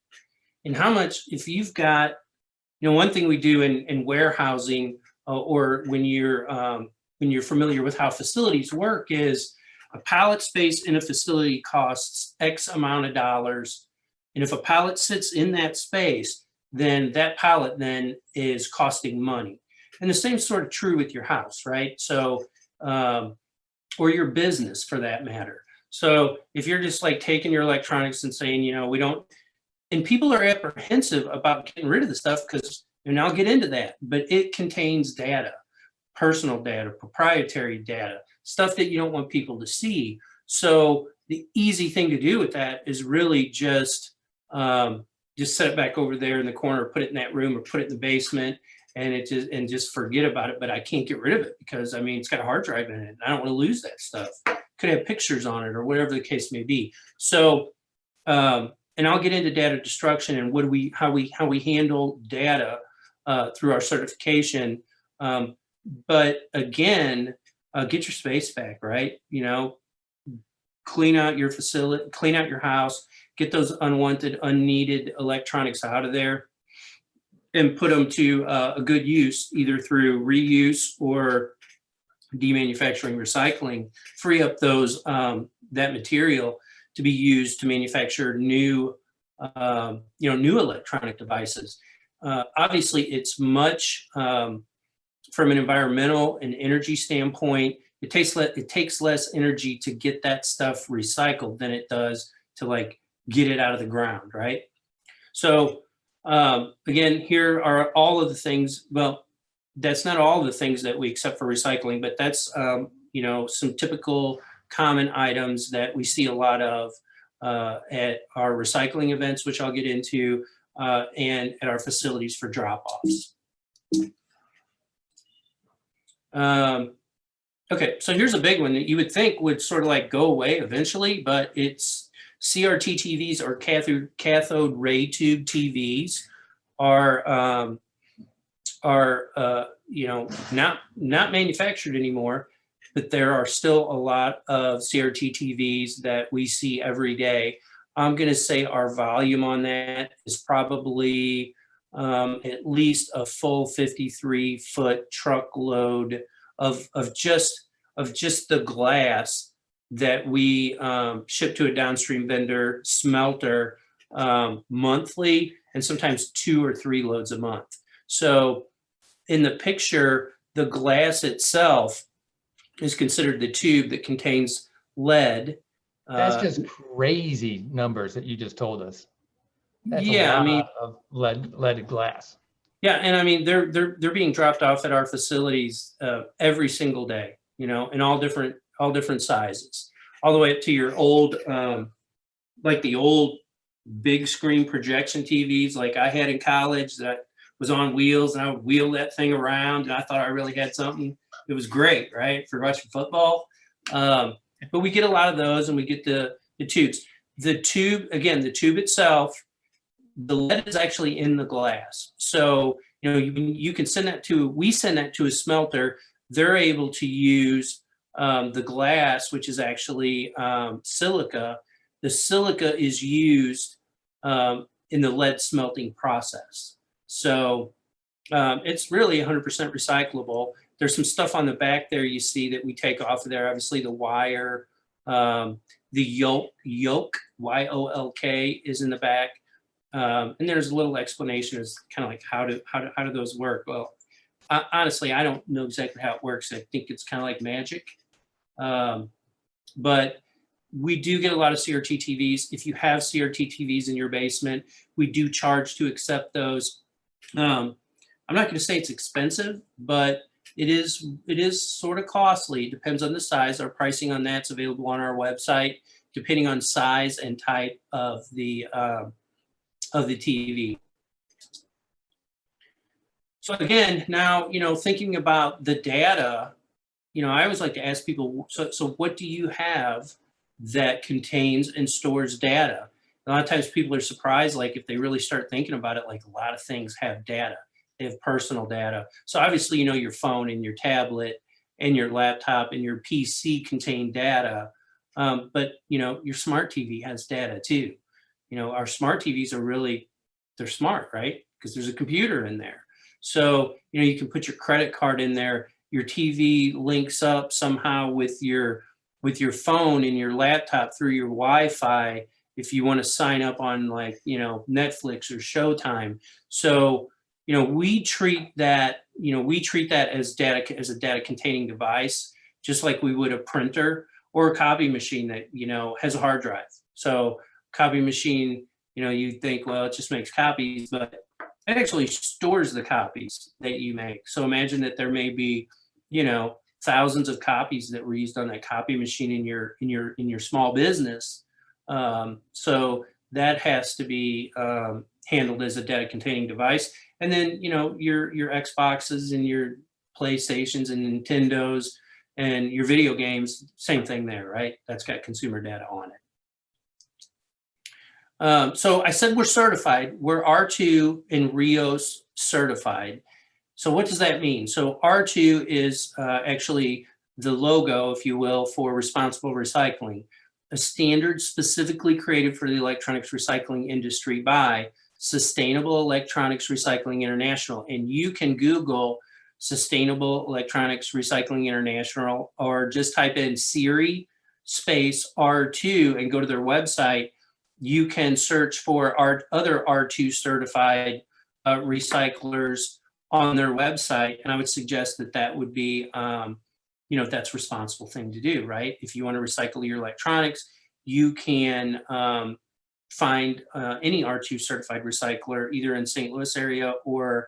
And how much, if you've got, one thing we do in warehousing, or when you're familiar with how facilities work, is a pallet space in a facility costs X amount of dollars. And if a pallet sits in that space, then that pallet then is costing money. And the same sort of true with your house, right? So, or your business for that matter. So if you're just like taking your electronics and saying, we don't, and people are apprehensive about getting rid of the stuff because, and I'll get into that, but it contains data, personal data, proprietary data, stuff that you don't want people to see. So the easy thing to do with that is really just set it back over there in the corner, put it in that room, or put it in the basement, and just forget about it. But I can't get rid of it because it's got a hard drive in it. I don't want to lose that stuff. Could have pictures on it or whatever the case may be. So, and I'll get into data destruction and how we handle data through our certification. But again, get your space back, right? Clean out your facility, clean out your house, get those unwanted, unneeded electronics out of there and put them to a good use, either through reuse or demanufacturing, recycling. Free up those that material to be used to manufacture new electronic devices. Obviously, it's much from an environmental and energy standpoint. It takes less energy to get that stuff recycled than it does to like get it out of the ground, right? So again, here are all of the things. Well, that's not all of the things that we accept for recycling, but that's some typical common items that we see a lot of at our recycling events, which I'll get into, and at our facilities for drop-offs. Okay, so here's a big one that you would think would sort of like go away eventually, but it's Crt Tvs, or cathode ray tube TVs, are not manufactured anymore, but there are still a lot of Crt Tvs that we see every day. I'm going to say our volume on that is probably at least a full 53-foot truckload of just the glass that we ship to a downstream vendor smelter monthly, and sometimes 2 or 3 loads a month. So in the picture, the glass itself is considered the tube that contains lead. That's just crazy numbers that you just told us. That's yeah, a lot of leaded glass. Yeah, and they're being dropped off at our facilities every single day, in all different sizes, all the way up to your old, like the old big screen projection TVs like I had in college that was on wheels, and I would wheel that thing around, and I thought I really had something. It was great, right, for watching football. But we get a lot of those, and we get the tubes. The tube, again, the tube itself, the lead is actually in the glass. So, you can send that we send that to a smelter. They're able to use the glass, which is actually silica. The silica is used in the lead smelting process. So It's really 100% recyclable. There's some stuff on the back there you see that we take off of there. Obviously, the wire, the yoke, YOLK is in the back. And there's a little explanation as kind of like how do those work? Well, honestly, I don't know exactly how it works. I think it's kind of like magic. But we do get a lot of Crt Tvs. If you have Crt Tvs in your basement, we do charge to accept those. I'm not going to say it's expensive, but it is sort of costly. It depends on the size. Our pricing on that's available on our website, depending on size and type of the TV. So again, now, thinking about the data, I always like to ask people, so what do you have that contains and stores data? A lot of times people are surprised, like if they really start thinking about it, like a lot of things have data. They have personal data. So obviously, your phone and your tablet and your laptop and your PC contain data. But, your smart TV has data too. Our smart TVs are they're smart, right? Because there's a computer in there. So, you can put your credit card in there. Your TV links up somehow with your phone and your laptop through your Wi-Fi if you want to sign up on Netflix or Showtime. So, we treat that as a data containing device, just like we would a printer or a copy machine that, has a hard drive. So copy machine, you think, well, it just makes copies, but it actually stores the copies that you make. So imagine that there may be, thousands of copies that were used on that copy machine in your small business. So that has to be handled as a data containing device. And then, your Xboxes and your PlayStations and Nintendos and your video games, same thing there, right? That's got consumer data on it. So I said we're certified. We're R2 and RIOS certified. So what does that mean? So R2 is actually the logo, if you will, for responsible recycling, a standard specifically created for the electronics recycling industry by Sustainable Electronics Recycling International. And you can Google Sustainable Electronics Recycling International, or just type in Siri space R2 and go to their website. You can search for other R2 certified recyclers on their website. And I would suggest that would be, that's a responsible thing to do, right? If you want to recycle your electronics, you can find any R2 certified recycler, either in St. Louis area or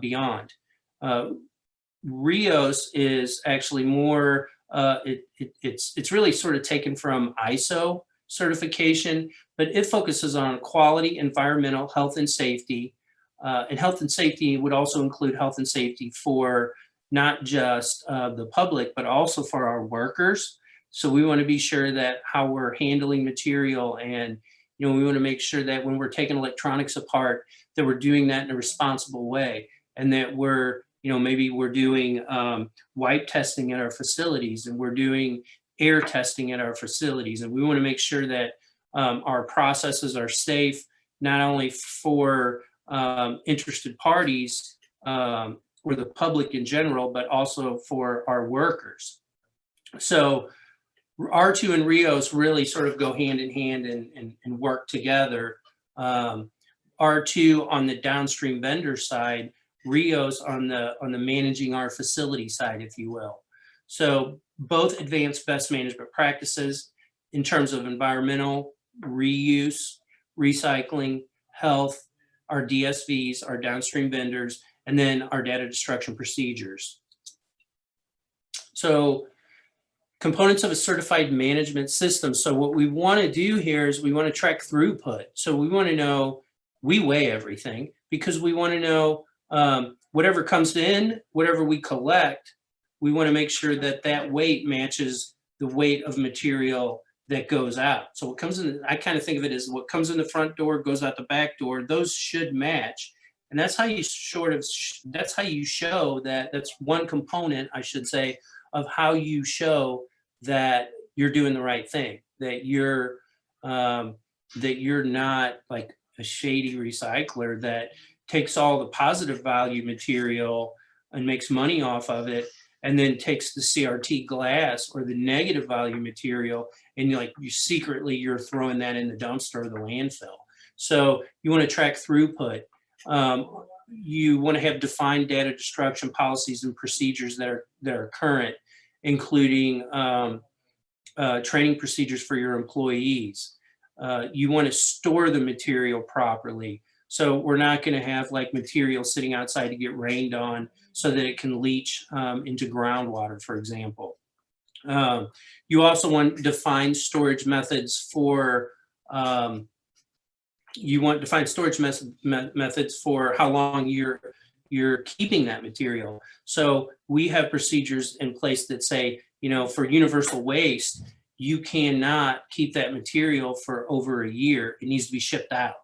beyond. RIOS is actually more, it's really sort of taken from ISO certification, but it focuses on quality, environmental, health and safety. And health and safety would also include health and safety for not just the public, but also for our workers. So we want to be sure that how we're handling material, and we want to make sure that when we're taking electronics apart, that we're doing that in a responsible way, and that we're, maybe we're doing wipe testing at our facilities, and we're doing air testing at our facilities. And we want to make sure that our processes are safe, not only for interested parties or the public in general, but also for our workers. So R2 and RIOS really sort of go hand in hand and work together. R2 on the downstream vendor side, RIOS on the managing our facility side, if you will. So both advanced best management practices in terms of environmental, reuse, recycling, health, our DSVs, our downstream vendors, and then our data destruction procedures. So components of a certified management system. So what we want to do here is we want to track throughput. So we want to know, we weigh everything because we want to know whatever comes in, whatever we collect, we want to make sure that that weight matches the weight of material that goes out. So what comes in, I kind of think of it as what comes in the front door goes out the back door. Those should match. And that's how you that's how you show that. That's one component, I should say, of how you show that you're doing the right thing, that you're not like a shady recycler, that takes all the positive value material and makes money off of it, and then takes the CRT glass or the negative value material, and you secretly you're throwing that in the dumpster or the landfill. So you want to track throughput. You want to have defined data destruction policies and procedures that are current, including training procedures for your employees. You want to store the material properly. So we're not going to have like material sitting outside to get rained on so that it can leach into groundwater, for example. You also want defined storage methods for methods for how long you're keeping that material. So we have procedures in place that say, for universal waste, you cannot keep that material for over a year. It needs to be shipped out.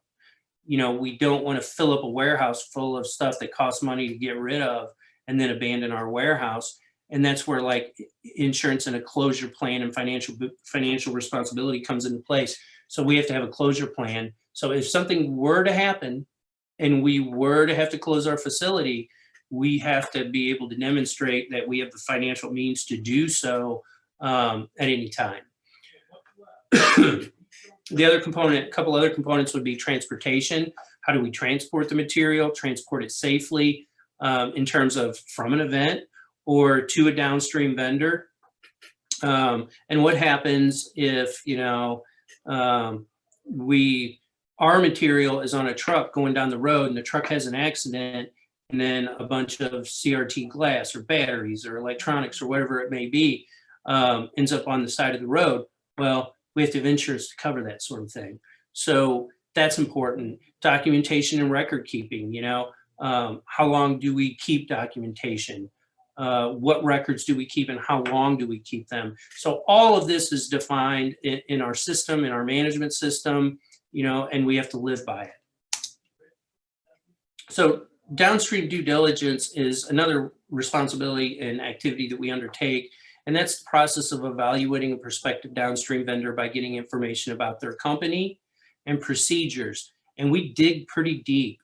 We don't want to fill up a warehouse full of stuff that costs money to get rid of and then abandon our warehouse. And that's where like insurance and a closure plan and financial responsibility comes into place. So we have to have a closure plan. So if something were to happen and we were to have to close our facility, we have to be able to demonstrate that we have the financial means to do so at any time. Couple other components would be transportation. How do we transport the material, transport it safely in terms of from an event or to a downstream vendor? And what happens if, our material is on a truck going down the road and the truck has an accident, and then a bunch of CRT glass or batteries or electronics or whatever it may be ends up on the side of the road? Well, we have to have insurance to cover that sort of thing. So that's important. Documentation and record keeping, how long do we keep documentation? What records do we keep and how long do we keep them? So all of this is defined in our system, in our management system, and we have to live by it. So downstream due diligence is another responsibility and activity that we undertake. And that's the process of evaluating a prospective downstream vendor by getting information about their company and procedures. And we dig pretty deep.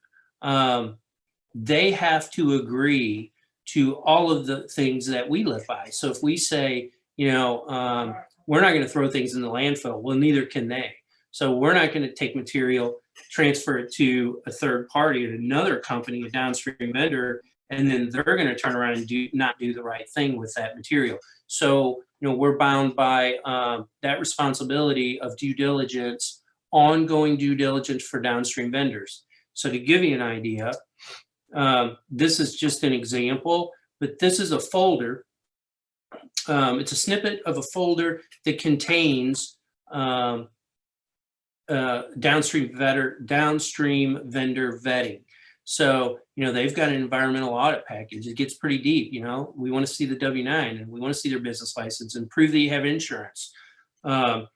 They have to agree to all of the things that we live by. So if we say, we're not going to throw things in the landfill, well, neither can they. So we're not going to take material, transfer it to a third party at another company, a downstream vendor, and then they're going to turn around and not do the right thing with that material. So, we're bound by that responsibility of due diligence, ongoing due diligence for downstream vendors. So to give you an idea, this is just an example, but this is a folder. It's a snippet of a folder that contains downstream vendor vetting. So, they've got an environmental audit package. It gets pretty deep. We want to see the W-9 and we want to see their business license and prove that you have insurance. Are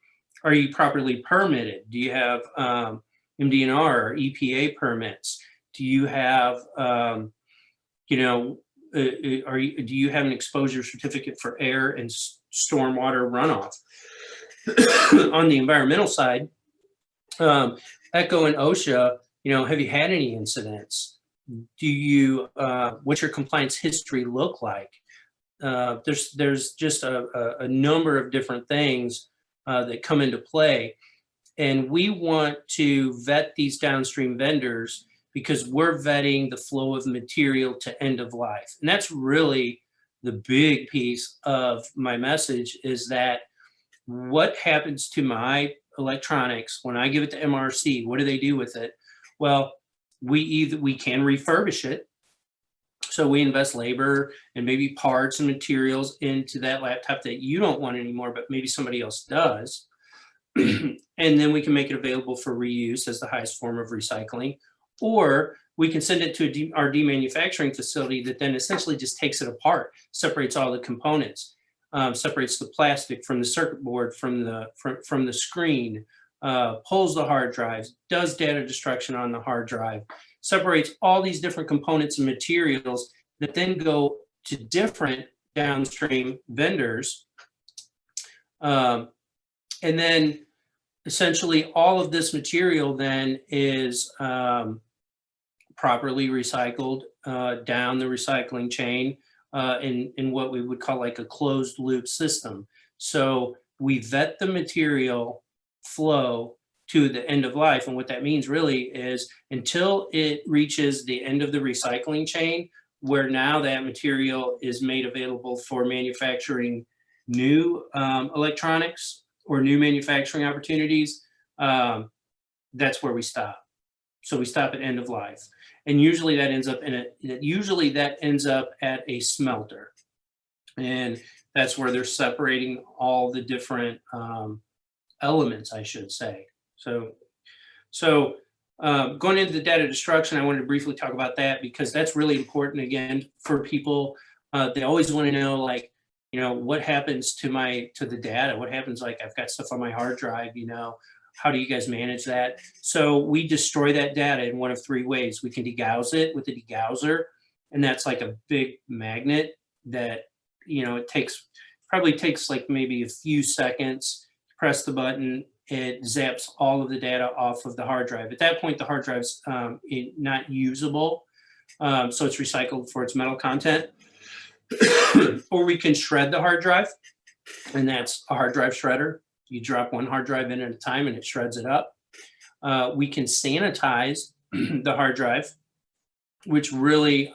you properly permitted? Do you have MDNR or EPA permits? Do you have, do you have an exposure certificate for air and stormwater runoff? On the environmental side, ECHO and OSHA, have you had any incidents? Do you, what's your compliance history look like? There's just a number of different things that come into play. And we want to vet these downstream vendors because we're vetting the flow of material to end of life. And that's really the big piece of my message, is that what happens to my electronics when I give it to MRC? What do they do with it? Well, we can refurbish it. So we invest labor and maybe parts and materials into that laptop that you don't want anymore, but maybe somebody else does. And then we can make it available for reuse as the highest form of recycling. Or we can send it to our demanufacturing facility that then essentially just takes it apart, separates all the components, separates the plastic from the circuit board, from the screen, pulls the hard drives, does data destruction on the hard drive, separates all these different components and materials that then go to different downstream vendors. And then essentially all of this material then is properly recycled down the recycling chain in what we would call like a closed loop system. So we vet the material flow to the end of life. And what that means really is until it reaches the end of the recycling chain, where now that material is made available for manufacturing new electronics or new manufacturing opportunities, that's where we stop. So we stop at end of life. And usually that ends up at a smelter. And that's where they're separating all the different elements, I should say. So going into the data destruction, I wanted to briefly talk about that because that's really important, again, for people. They always want to know, like, you know, what happens to the data? What happens, like, I've got stuff on my hard drive, you know, how do you guys manage that? So we destroy that data in one of three ways. We can degauss it with a degausser, and that's like a big magnet that, you know, probably takes like maybe a few seconds. Press the button, it zaps all of the data off of the hard drive. At that point, the hard drive's not usable, so it's recycled for its metal content. Or we can shred the hard drive, and that's a hard drive shredder. You drop one hard drive in at a time and it shreds it up. We can sanitize the hard drive, which really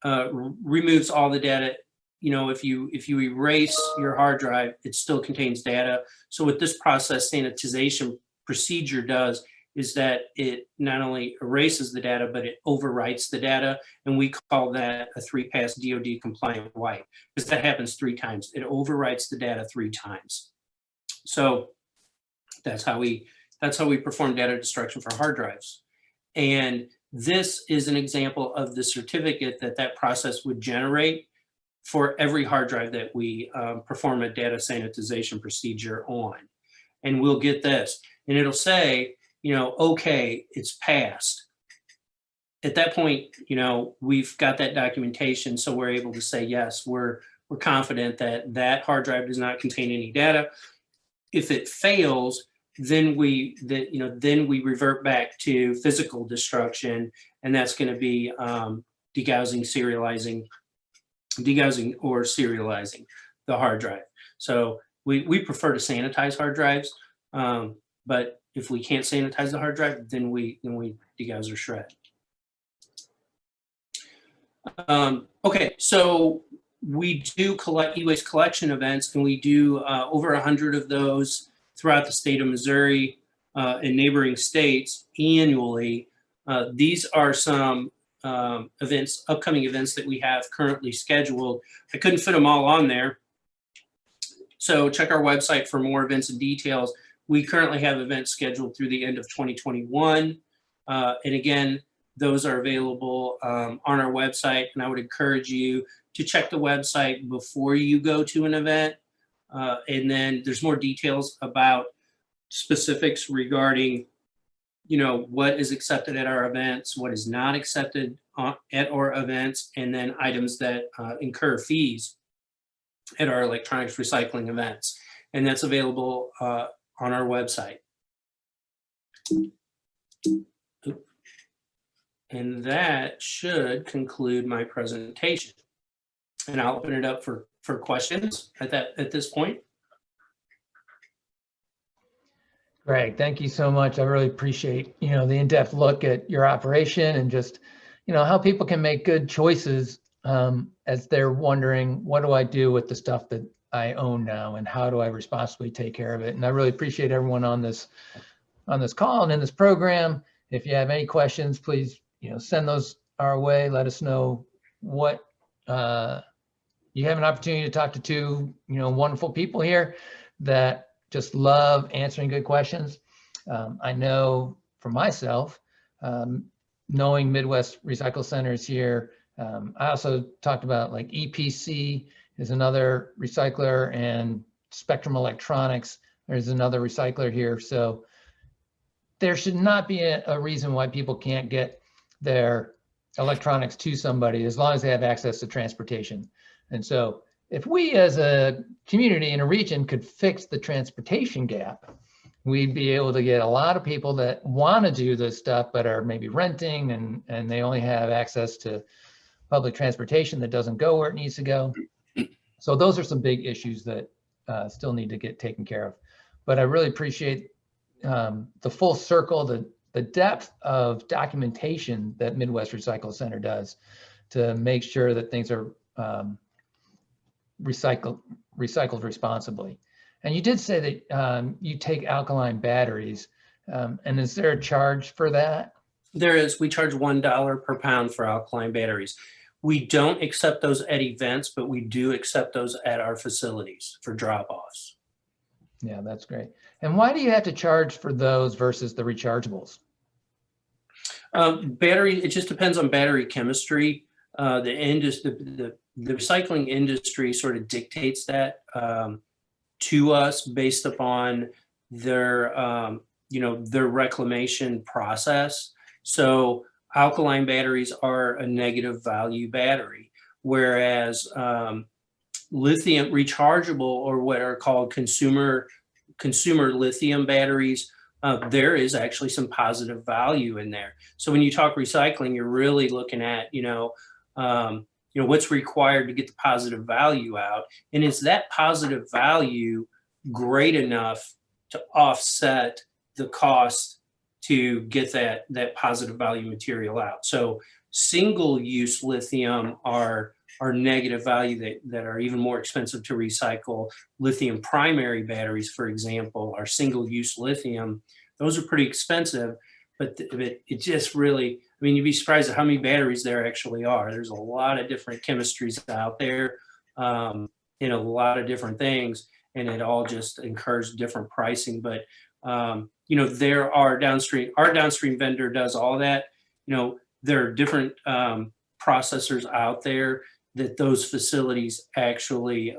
removes all the data. You know, if you erase your hard drive, it still contains data. So what this process sanitization procedure does is that it not only erases the data, but it overwrites the data. And we call that a 3-pass DoD compliant wipe, because that happens 3 times. It overwrites the data 3 times. So that's how we perform data destruction for hard drives. And this is an example of the certificate that process would generate for every hard drive that we perform a data sanitization procedure on. And we'll get this, and it'll say, you know, okay, it's passed. At that point, you know, we've got that documentation, so we're able to say, yes, we're confident that that hard drive does not contain any data. If it fails, then we revert back to physical destruction, and that's going to be degaussing or serializing the hard drive. So we prefer to sanitize hard drives, but if we can't sanitize the hard drive, then we degauss or shred. Okay, so we do collect e-waste collection events, and we do over 100 of those throughout the state of Missouri and neighboring states annually. These are some upcoming events that we have currently scheduled. I couldn't fit them all on there, so check our website for more events and details. We currently have events scheduled through the end of 2021, and again, those are available on our website, and I would encourage you to check the website before you go to an event, and then there's more details about specifics regarding, you know, what is accepted at our events, what is not accepted at our events, and then items that incur fees at our electronics recycling events. And that's available on our website. And that should conclude my presentation. And I'll open it up for questions at this point. Greg, thank you so much. I really appreciate, you know, the in-depth look at your operation and just, you know, how people can make good choices as they're wondering, what do I do with the stuff that I own now, and how do I responsibly take care of it? And I really appreciate everyone on this call and in this program. If you have any questions, please, you know, send those our way. Let us know what you have an opportunity to talk to 2, you know, wonderful people here that just love answering good questions. I know for myself, knowing Midwest Recycle Centers here, I also talked about like EPC is another recycler, and Spectrum Electronics, there's another recycler here. So there should not be a reason why people can't get their electronics to somebody as long as they have access to transportation. And so if we as a community in a region could fix the transportation gap, we'd be able to get a lot of people that want to do this stuff, but are maybe renting and they only have access to public transportation that doesn't go where it needs to go. So those are some big issues that still need to get taken care of. But I really appreciate the full circle, the depth of documentation that Midwest Recycle Center does to make sure that things are recycled responsibly. And you did say that you take alkaline batteries, and is there a charge for that? There is. We charge $1 per pound for alkaline batteries. We don't accept those at events, but we do accept those at our facilities for drop-offs. Yeah, that's great. And why do you have to charge for those versus the rechargeables? Battery, it just depends on battery chemistry. The recycling industry sort of dictates that to us based upon their their reclamation process. So alkaline batteries are a negative value battery, whereas lithium rechargeable, or what are called consumer lithium batteries, there is actually some positive value in there. So when you talk recycling, you're really looking at what's required to get the positive value out, and is that positive value great enough to offset the cost to get that positive value material out. So single-use lithium are negative value that are even more expensive to recycle. Lithium primary batteries, for example, are single-use lithium. Those are pretty expensive, but it just really, I mean, you'd be surprised at how many batteries there actually are. There's a lot of different chemistries out there, in a lot of different things, and it all just incurs different pricing. But there are our downstream vendor does all that. There are different processors out there that those facilities actually,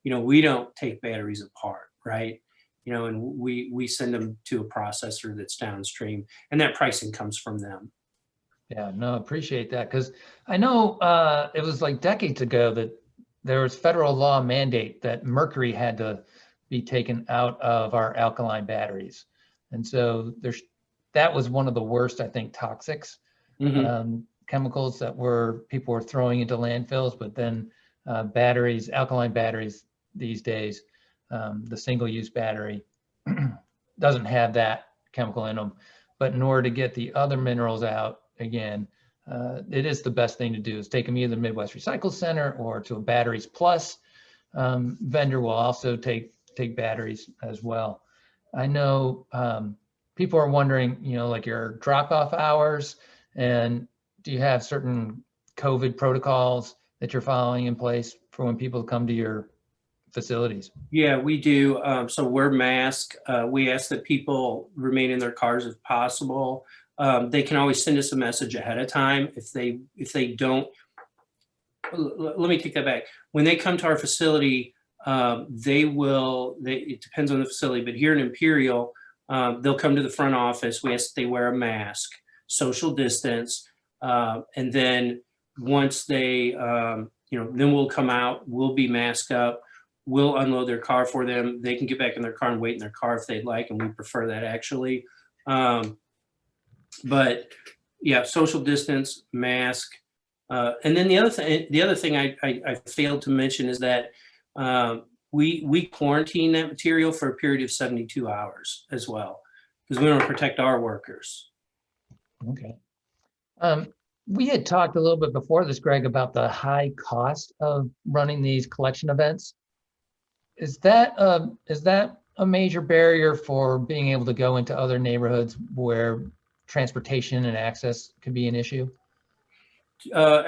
we don't take batteries apart, right? And we send them to a processor that's downstream, and that pricing comes from them. Yeah, no, appreciate that, because I know it was like decades ago that there was federal law mandate that mercury had to be taken out of our alkaline batteries. And so that was one of the worst, I think, toxics, chemicals that people were throwing into landfills. But then alkaline batteries these days, the single-use battery doesn't have that chemical in them. But in order to get the other minerals out, again, it is the best thing to do is take them either to the Midwest Recycle Center or to a Batteries Plus vendor will also take batteries as well. I know people are wondering, like your drop-off hours, and do you have certain COVID protocols that you're following in place for when people come to your facilities? Yeah, we do. So we're masked. We ask that people remain in their cars if possible. They can always send us a message ahead of time. If they don't, let me take that back. When they come to our facility, it depends on the facility, but here in Imperial, they'll come to the front office. We ask that they wear a mask, social distance, and then once they, then we'll come out, we'll be masked up, we'll unload their car for them. They can get back in their car and wait in their car if they'd like, and we prefer that actually. But yeah, social distance, mask. And then the other thing I failed to mention is that we quarantine that material for a period of 72 hours as well, because we want to protect our workers. Okay. We had talked a little bit before this, Greg, about the high cost of running these collection events. Is that a major barrier for being able to go into other neighborhoods where transportation and access could be an issue?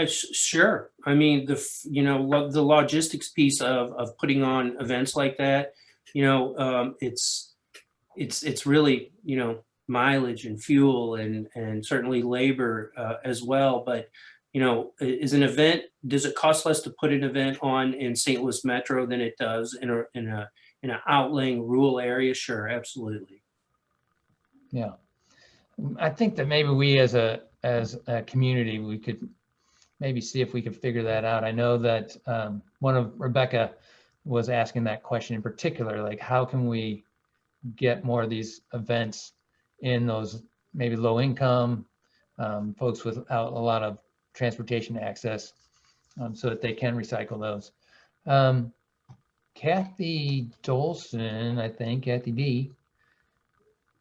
Sure. I mean, the logistics piece of putting on events like that, it's really, mileage and fuel and certainly labor as well. But, does it cost less to put an event on in St. Louis Metro than it does in an outlying rural area? Sure, absolutely. Yeah. I think that maybe we as a community, we could maybe see if we could figure that out. I know that Rebecca was asking that question in particular, like how can we get more of these events in those maybe low income folks without a lot of transportation access, so that they can recycle those. Kathy Dolson, I think, Kathy D,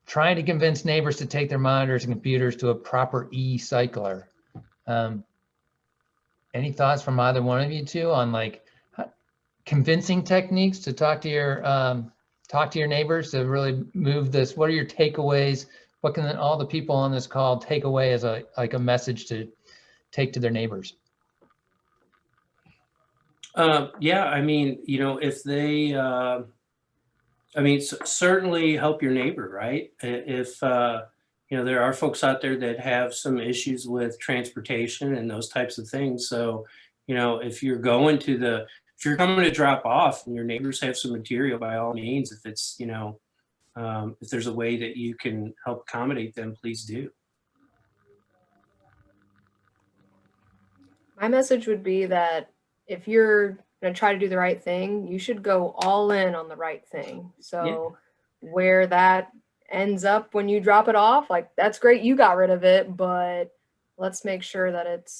trying to convince neighbors to take their monitors and computers to a proper e-cycler. Any thoughts from either one of you two on like convincing techniques to talk to your neighbors to really move this? What are your takeaways? What can all the people on this call take away as a message to take to their neighbors? Yeah, I mean, you know, if they, I mean, certainly help your neighbor, right? If, you know, there are folks out there that have some issues with transportation and those types of things. So, you know, if you're coming to drop off and your neighbors have some material, by all means, if it's, you know, if there's a way that you can help accommodate them, please do. My message would be that if you're going to try to do the right thing, you should go all in on the right thing. So where that ends up when you drop it off, like, that's great, you got rid of it, but let's make sure that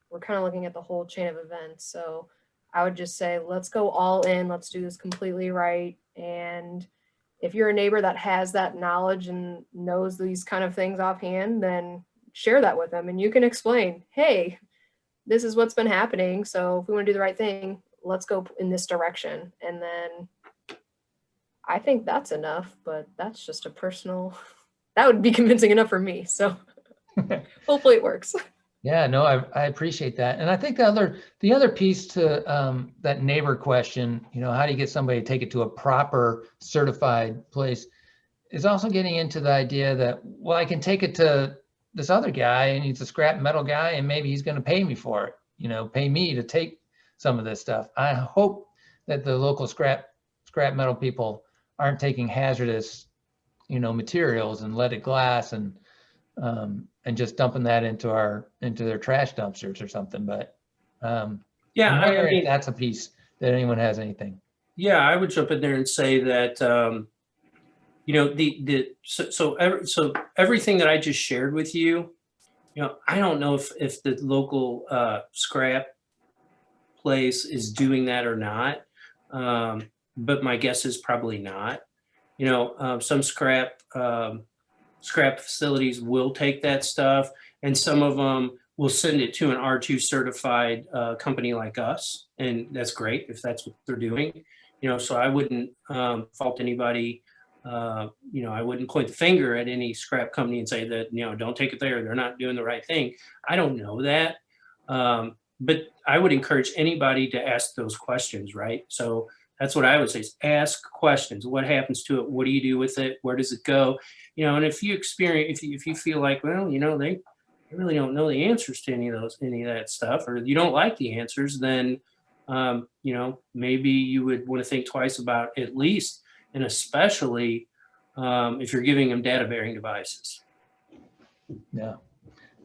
we're kind of looking at the whole chain of events. So I would just say, let's go all in, let's do this completely right. And if you're a neighbor that has that knowledge and knows these kind of things offhand, then share that with them, and you can explain, hey, this is what's been happening. So if we want to do the right thing, let's go in this direction. And then I think that's enough, but that's just a personal, that would be convincing enough for me. So hopefully it works. Yeah, no, I appreciate that. And I think the other piece to that neighbor question, you know, how do you get somebody to take it to a proper certified place, is also getting into the idea that, well, I can take it to this other guy and he's a scrap metal guy and maybe he's going to pay me for it, you know, pay me to take some of this stuff. I hope that the local scrap metal people aren't taking hazardous, you know, materials and leaded glass and just dumping that into their trash dumpsters or something. But yeah, I'm wondering I mean, if that's a piece that anyone has anything. Yeah, I would jump in there and say that, you know, so everything that I just shared with you, you know, I don't know if the local scrap place is doing that or not, but my guess is probably not. You know, some scrap facilities will take that stuff, and some of them will send it to an R2 certified company like us, and that's great if that's what they're doing. You know, so I wouldn't fault anybody. You know, I wouldn't point the finger at any scrap company and say that, you know, don't take it there, they're not doing the right thing. I don't know that. But I would encourage anybody to ask those questions, right? So that's what I would say, is ask questions. What happens to it? What do you do with it? Where does it go? You know, and if you experience, if you feel like, well, you know, they really don't know the answers to any of that stuff, or you don't like the answers, then, you know, maybe you would want to think twice about, at least, and especially if you're giving them data bearing devices. Yeah,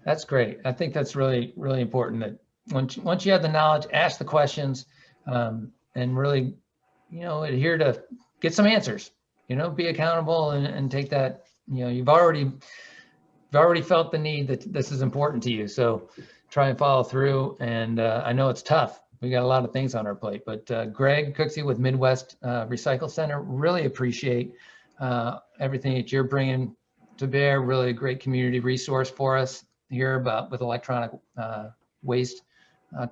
that's great. I think that's really, really important, that once you have the knowledge, ask the questions, and really, you know, adhere to get some answers, you know, be accountable and take that, you know, you've already felt the need that this is important to you. So try and follow through. And I know it's tough. We got a lot of things on our plate, but Greg Cooksey with Midwest Recycle Center, really appreciate everything that you're bringing to bear. Really a great community resource for us here with electronic waste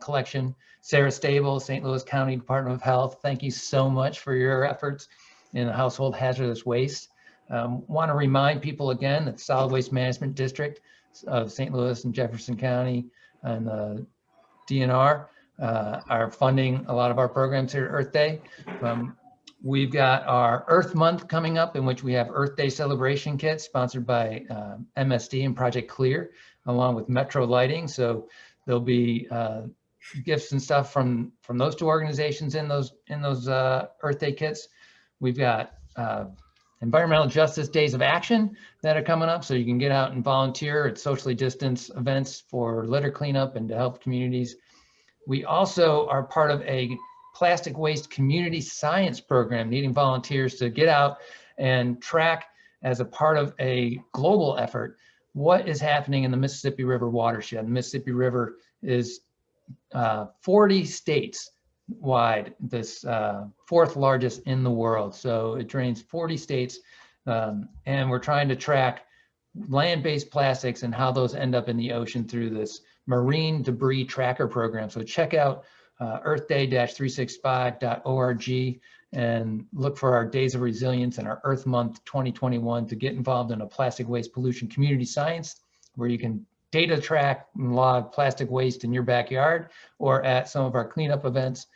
collection. Sarah Staebell, St. Louis County Department of Health, thank you so much for your efforts in the household hazardous waste. Want to remind people again that Solid Waste Management District of St. Louis and Jefferson County and the DNR are funding a lot of our programs here at Earth Day. We've got our Earth Month coming up, in which we have Earth Day celebration kits sponsored by MSD and Project Clear, along with Metro Lighting. So there'll be gifts and stuff from those two organizations in those Earth Day kits. We've got Environmental Justice Days of Action that are coming up, so you can get out and volunteer at socially distanced events for litter cleanup and to help communities. We also are part of a plastic waste community science program, needing volunteers to get out and track as a part of a global effort what is happening in the Mississippi River watershed. The Mississippi River is 40 states wide, this fourth largest in the world. So it drains 40 states, and we're trying to track land-based plastics and how those end up in the ocean through this marine debris tracker program. So check out earthday-365.org and look for our Days of Resilience and our Earth Month 2021 to get involved in a plastic waste pollution community science, where you can data track and log plastic waste in your backyard or at some of our cleanup events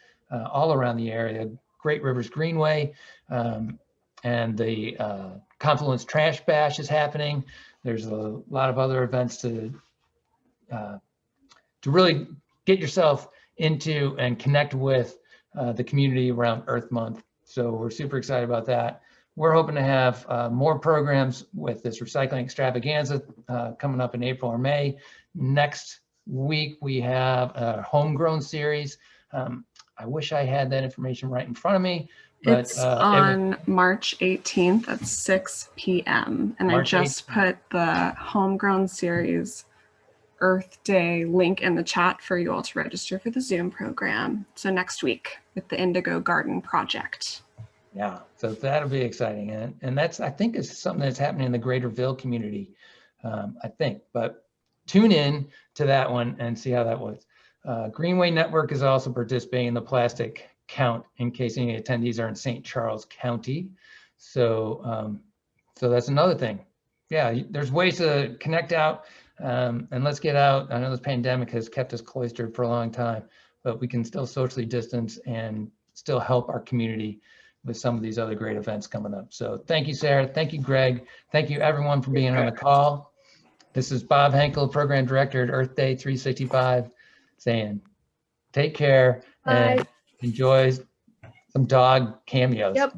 all around the area. Great Rivers Greenway and the Confluence Trash Bash is happening. There's a lot of other events to really get yourself into and connect with the community around Earth Month. So we're super excited about that. We're hoping to have more programs with this Recycling Extravaganza coming up in April or May. Next week, we have a homegrown series. I wish I had that information right in front of me. But, it's on March 18th at 6 p.m. And I just put the homegrown series Earth Day link in the chat for you all to register for the Zoom program. So next week with the Indigo Garden Project. Yeah, so that'll be exciting. And that's, I think, is something that's happening in the Greaterville community, I think. But tune in to that one and see how that was. Greenway Network is also participating in the plastic count in case any attendees are in St. Charles County. So, so that's another thing. Yeah, there's ways to connect out and let's get out. I know this pandemic has kept us cloistered for a long time, but we can still socially distance and still help our community with some of these other great events coming up. So thank you, Sarah. Thank you, Greg. Thank you, everyone, for being on the call. This is Bob Henkel, Program Director at Earth Day 365, saying take care and enjoy some dog cameos. Yep.